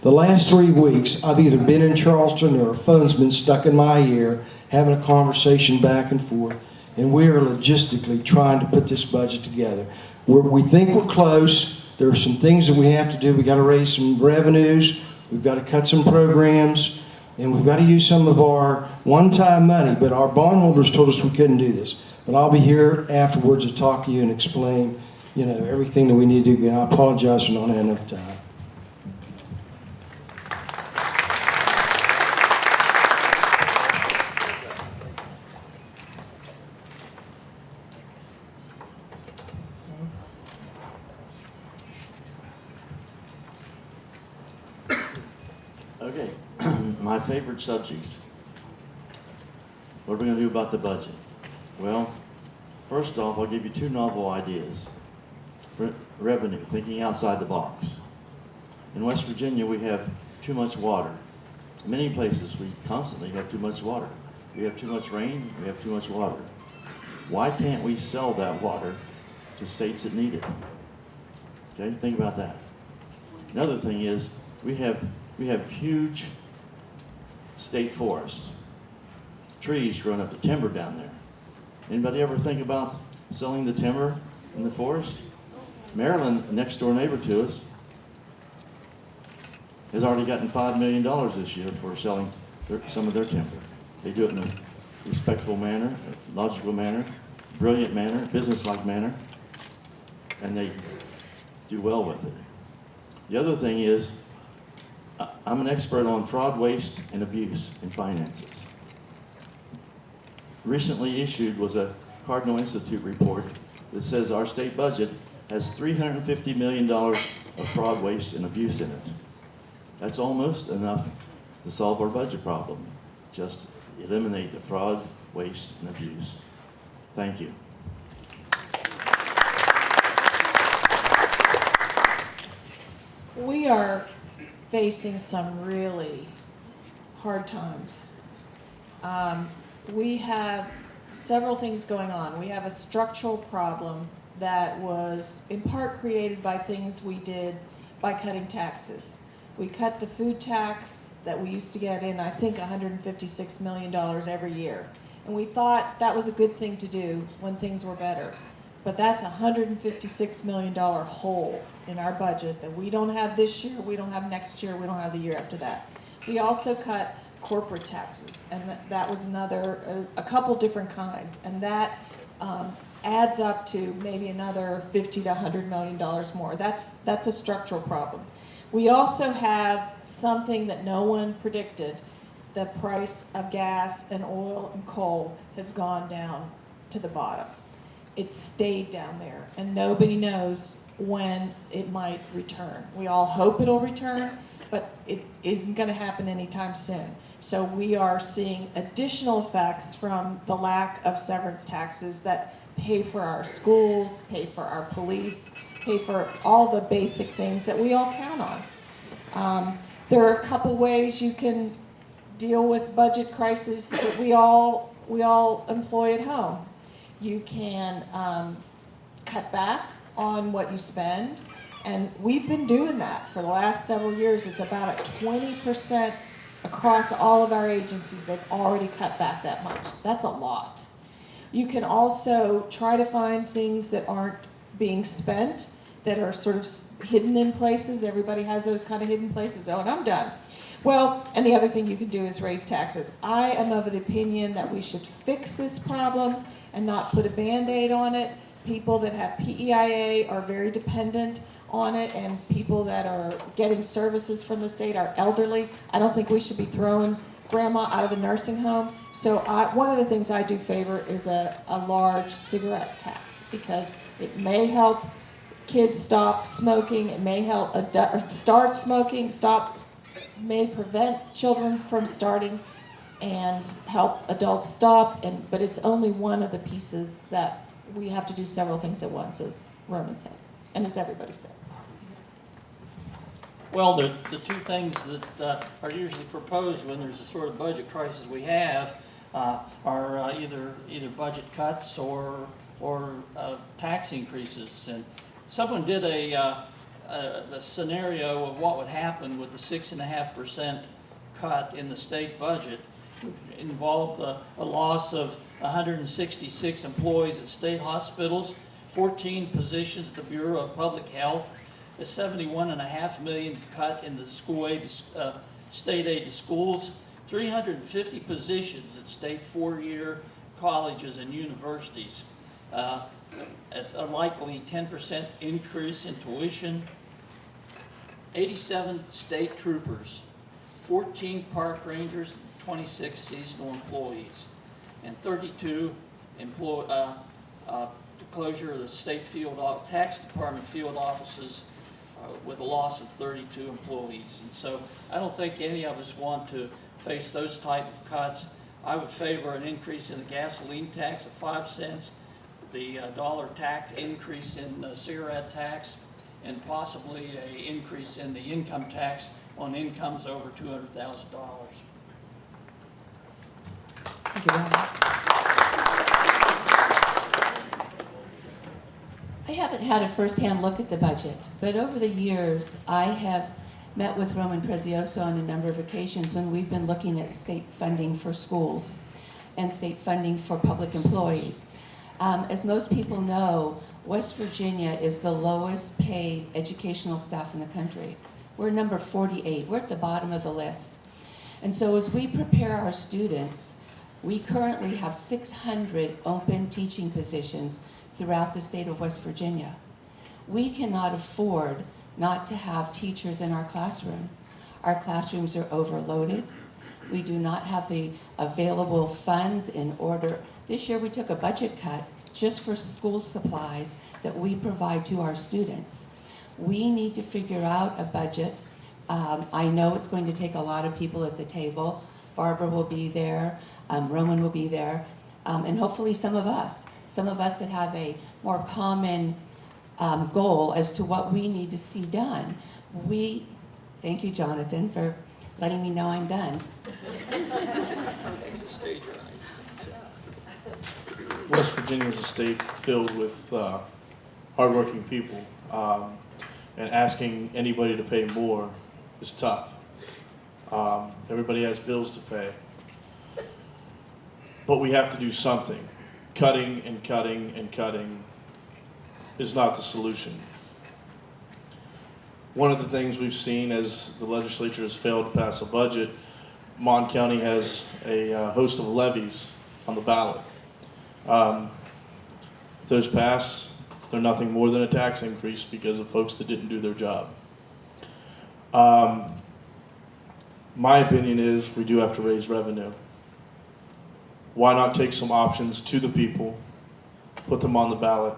The last 3 weeks, I've either been in Charleston or a phone's been stuck in my ear, having a conversation back and forth, and we are logistically trying to put this budget together. We think we're close. There are some things that we have to do. We've got to raise some revenues. We've got to cut some programs, and we've got to use some of our one-time money, but our bondholders told us we couldn't do this. But I'll be here afterwards to talk to you and explain, everything that we need to do. And I apologize for not having enough time. Okay, my favorite subjects. What are we going to do about the budget? Well, first off, I'll give you 2 novel ideas. For revenue, thinking outside the box. In West Virginia, we have too much water. In many places, we constantly have too much water. We have too much rain, we have too much water. Why can't we sell that water to states that need it? Okay, think about that. Another thing is, we have huge state forests. Trees run up the timber down there. Anybody ever think about selling the timber in the forest? Maryland, next door neighbor to us, has already gotten $5 million this year for selling some of their timber. They do it in a respectful manner, a logical manner, brilliant manner, business-like manner, and they do well with it. The other thing is, I'm an expert on fraud, waste, and abuse in finances. Recently issued was a Cardinal Institute report that says our state budget has $350 million of fraud, waste, and abuse in it. That's almost enough to solve our budget problem. Just eliminate the fraud, waste, and abuse. Thank you. We are facing some really hard times. We have several things going on. We have a structural problem that was in part created by things we did by cutting taxes. We cut the food tax that we used to get in, I think, $156 million every year. And we thought that was a good thing to do when things were better. But that's a $156 million hole in our budget that we don't have this year, we don't have next year, we don't have the year after that. We also cut corporate taxes, and that was a couple different kinds, and that adds up to maybe another $50 to $100 million more. That's a structural problem. We also have something that no one predicted. The price of gas and oil and coal has gone down to the bottom. It stayed down there, and nobody knows when it might return. We all hope it'll return, but it isn't going to happen anytime soon. So we are seeing additional effects from the lack of severance taxes that pay for our schools, pay for our police, pay for all the basic things that we all count on. There are a couple ways you can deal with budget crisis that we all employ at home. You can cut back on what you spend, and we've been doing that for the last several years. It's about a 20% across all of our agencies. They've already cut back that much. That's a lot. You can also try to find things that aren't being spent, that are sort of hidden in places. Everybody has those kind of hidden places. Oh, and I'm done. Well, and the other thing you can do is raise taxes. I am of the opinion that we should fix this problem and not put a Band-Aid on it. People that have PEIA are very dependent on it, and people that are getting services from the state are elderly. I don't think we should be throwing grandma out of the nursing home. So one of the things I do favor is a large cigarette tax, because it may help kids stop smoking, it may help start smoking, may prevent children from starting. and help adults stop, but it's only one of the pieces that we have to do several things at once, as Roman said, and as everybody said. Well, the two things that are usually proposed when there's a sort of budget crisis we have are either budget cuts or tax increases. And someone did a scenario of what would happen with the 6.5% cut in the state budget. It involved a loss of 166 employees at state hospitals, 14 positions at the Bureau of Public Health, a $71.5 million cut in the school aid, state aid to schools, 350 positions at state four-year colleges and universities, at a likely 10% increase in tuition, 87 state troopers, 14 park rangers, 26 seasonal employees, and 32 closure of the state tax department field offices with a loss of 32 employees. And so I don't think any of us want to face those type of cuts. I would favor an increase in the gasoline tax of 5 cents, the dollar tax increase in cigarette tax, and possibly an increase in the income tax on incomes over $200,000. Thank you, Roman. I haven't had a first-hand look at the budget, but over the years, I have met with Roman Prezioso on a number of occasions when we've been looking at state funding for schools and state funding for public employees. As most people know, West Virginia is the lowest paid educational staff in the country. We're number 48. We're at the bottom of the list. And so as we prepare our students, we currently have 600 open teaching positions throughout the state of West Virginia. We cannot afford not to have teachers in our classroom. Our classrooms are overloaded. We do not have the available funds in order. This year we took a budget cut just for school supplies that we provide to our students. We need to figure out a budget. I know it's going to take a lot of people at the table. Barbara will be there, Roman will be there, and hopefully some of us that have a more common goal as to what we need to see done. Thank you, Jonathan, for letting me know I'm done. West Virginia is a state filled with hardworking people, and asking anybody to pay more is tough. Everybody has bills to pay. But we have to do something. Cutting and cutting and cutting is not the solution. One of the things we've seen as the legislature has failed to pass a budget, Mon County has a host of levies on the ballot. If those pass, they're nothing more than a tax increase because of folks that didn't do their job. My opinion is we do have to raise revenue. Why not take some options to the people, put them on the ballot,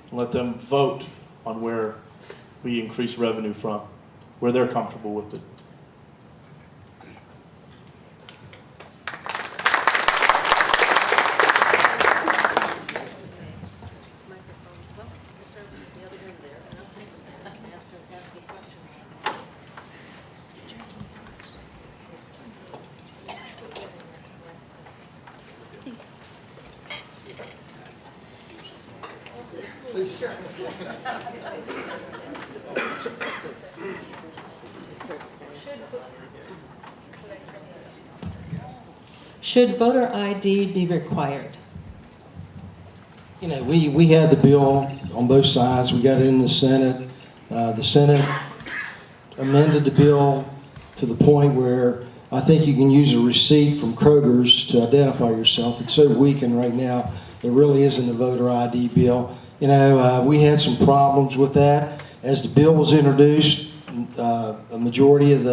and let them vote on where we increase revenue from, where they're comfortable with it. Should voter ID be required? You know, we had the bill on both sides. We got it in the Senate. The Senate amended the bill to the point where I think you can use a receipt from Kroger's to identify yourself. It's so weakened right now. There really isn't a voter ID bill. You know, we had some problems with that. As the bill was introduced, a majority of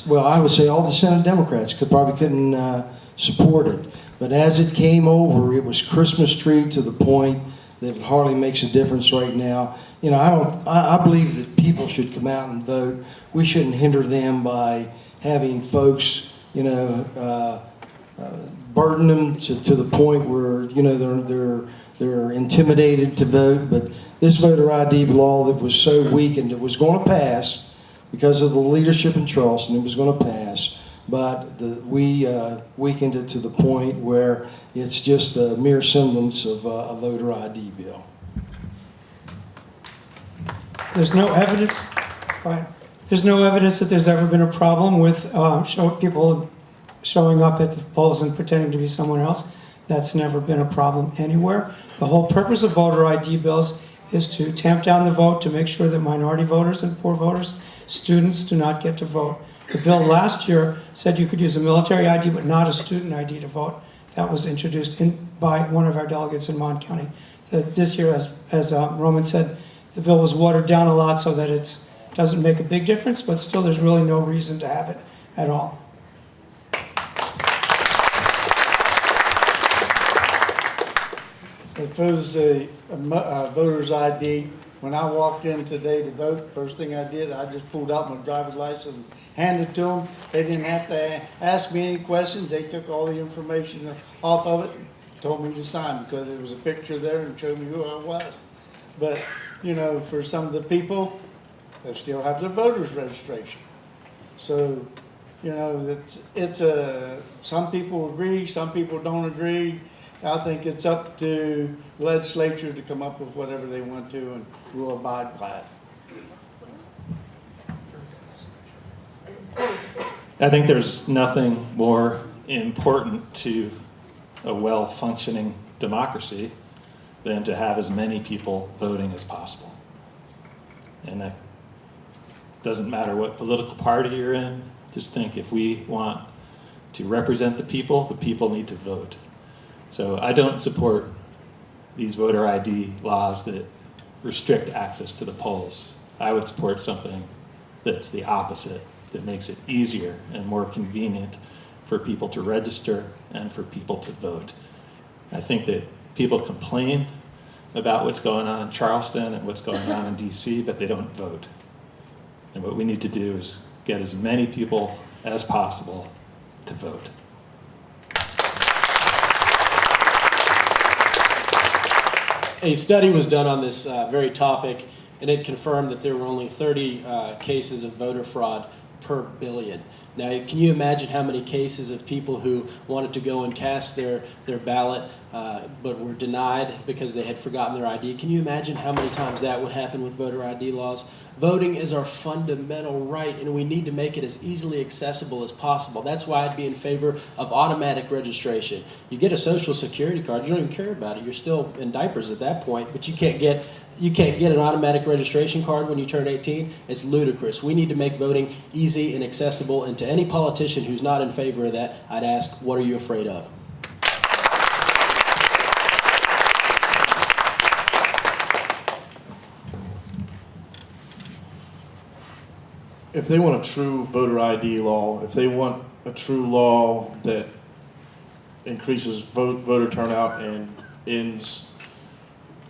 I would say all the Senate Democrats probably couldn't support it. But as it came over, it was Christmas tree to the point that it hardly makes a difference right now. You know, I believe that people should come out and vote. We shouldn't hinder them by having folks burden them to the point where, they're intimidated to vote. But this voter ID law that was so weakened, it was going to pass because of the leadership in Charleston, it was going to pass. But we weakened it to the point where it's just a mere semblance of a voter ID bill. There's no evidence, go ahead. There's no evidence that there's ever been a problem with people showing up at the polls and pretending to be someone else. That's never been a problem anywhere. The whole purpose of voter ID bills is to tamp down the vote, to make sure that minority voters and poor voters, students do not get to vote. The bill last year said you could use a military ID but not a student ID to vote. That was introduced by one of our delegates in Mon County. This year, as Roman said, the bill was watered down a lot so that it doesn't make a big difference, but still there's really no reason to have it at all. As far as a voter's ID, when I walked in today to vote, first thing I did, I just pulled out my driver's license and handed it to them. They didn't have to ask me any questions. They took all the information off of it and told me to sign because there was a picture there and showed me who I was. But, for some of the people, they still have their voter's registration. So, some people agree, some people don't agree. I think it's up to the legislature to come up with whatever they want to, and we'll abide by it. I think there's nothing more important to a well-functioning democracy than to have as many people voting as possible. And that doesn't matter what political party you're in. Just think, if we want to represent the people need to vote. So I don't support these voter ID laws that restrict access to the polls. I would support something that's the opposite, that makes it easier and more convenient for people to register and for people to vote. I think that people complain about what's going on in Charleston and what's going on in DC, but they don't vote. And what we need to do is get as many people as possible to vote. A study was done on this very topic, and it confirmed that there were only 30 cases of voter fraud per billion. Now, can you imagine how many cases of people who wanted to go and cast their ballot but were denied because they had forgotten their ID? Can you imagine how many times that would happen with voter ID laws? Voting is our fundamental right, and we need to make it as easily accessible as possible. That's why I'd be in favor of automatic registration. You get a Social Security card, you don't even care about it. You're still in diapers at that point, but you can't get an automatic registration card when you turn 18. It's ludicrous. We need to make voting easy and accessible, and to any politician who's not in favor of that, I'd ask, what are you afraid of? If they want a true voter ID law, if they want a true law that increases voter turnout and ends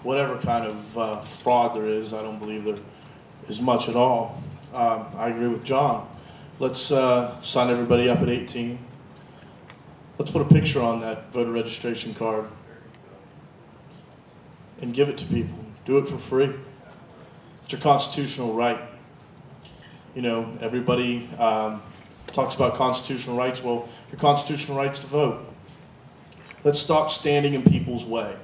whatever kind of fraud there is, I don't believe there is much at all. I agree with John. Let's sign everybody up at 18. Let's put a picture on that voter registration card and give it to people. Do it for free. It's your constitutional right. Everybody talks about constitutional rights. Well, your constitutional right's to vote. Let's stop standing in people's way.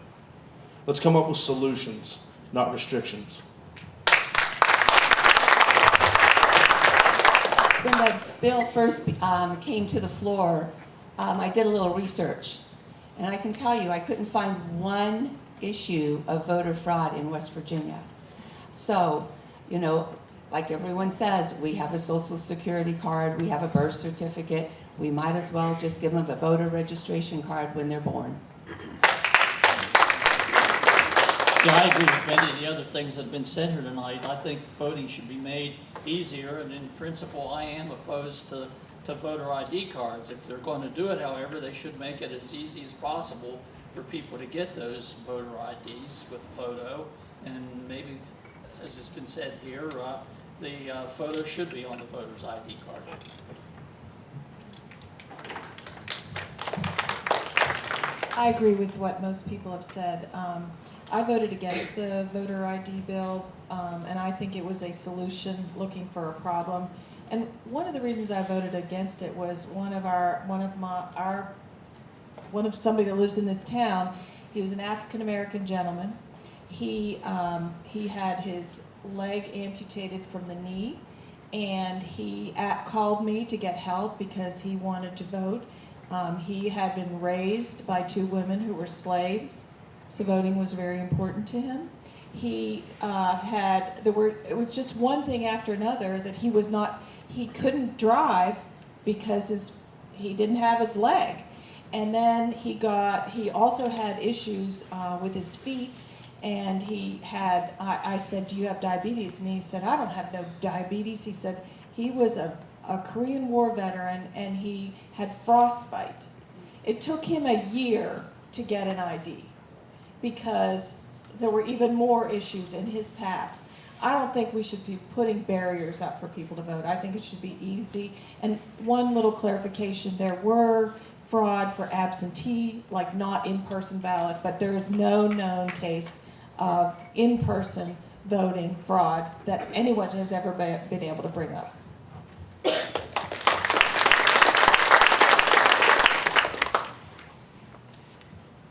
Let's come up with solutions, not restrictions. When that bill first came to the floor, I did a little research. And I can tell you, I couldn't find one issue of voter fraud in West Virginia. So, like everyone says, we have a Social Security card, we have a birth certificate. We might as well just give them a voter registration card when they're born. Yeah, I agree with many of the other things that have been said here tonight. I think voting should be made easier, and in principle, I am opposed to voter ID cards. If they're going to do it, however, they should make it as easy as possible for people to get those voter IDs with a photo, and maybe, as has been said here, the photo should be on the voter's ID card. I agree with what most people have said. I voted against the voter ID bill, and I think it was a solution looking for a problem. And one of the reasons I voted against it was one of somebody that lives in this town. He was an African American gentleman. He had his leg amputated from the knee, and he called me to get help because he wanted to vote. He had been raised by two women who were slaves, so voting was very important to him. It was just one thing after another that he couldn't drive because he didn't have his leg. And then he also had issues with his feet, and I said, do you have diabetes? And he said, I don't have no diabetes. He said he was a Korean War veteran and he had frostbite. It took him a year to get an ID because there were even more issues in his past. I don't think we should be putting barriers up for people to vote. I think it should be easy. And one little clarification, there were fraud for absentee, like not in-person ballot, but there is no known case of in-person voting fraud that anyone has ever been able to bring up.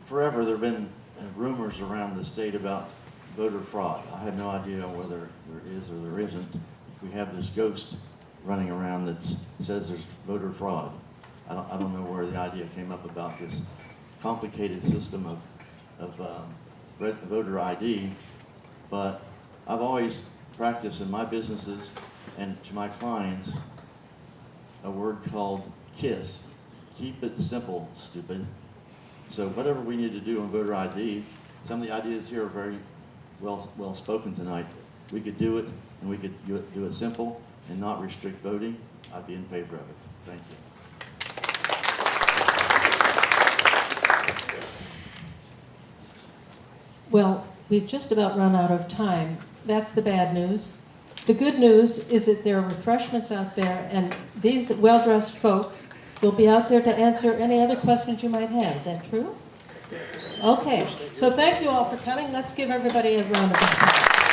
Forever, there have been rumors around the state about voter fraud. I have no idea whether there is or there isn't. We have this ghost running around that says there's voter fraud. I don't know where the idea came up about this complicated system of voter ID, but I've always practiced in my businesses and to my clients a word called KISS. Keep it simple, stupid. So whatever we need to do on voter ID, some of the ideas here are very well spoken tonight. We could do it, and we could do it simple and not restrict voting. I'd be in favor of it. Thank you. Well, we've just about run out of time. That's the bad news. The good news is that there are refreshments out there, and these well-dressed folks will be out there to answer any other questions you might have. Is that true? Okay. So thank you all for coming. Let's give everybody a round of applause.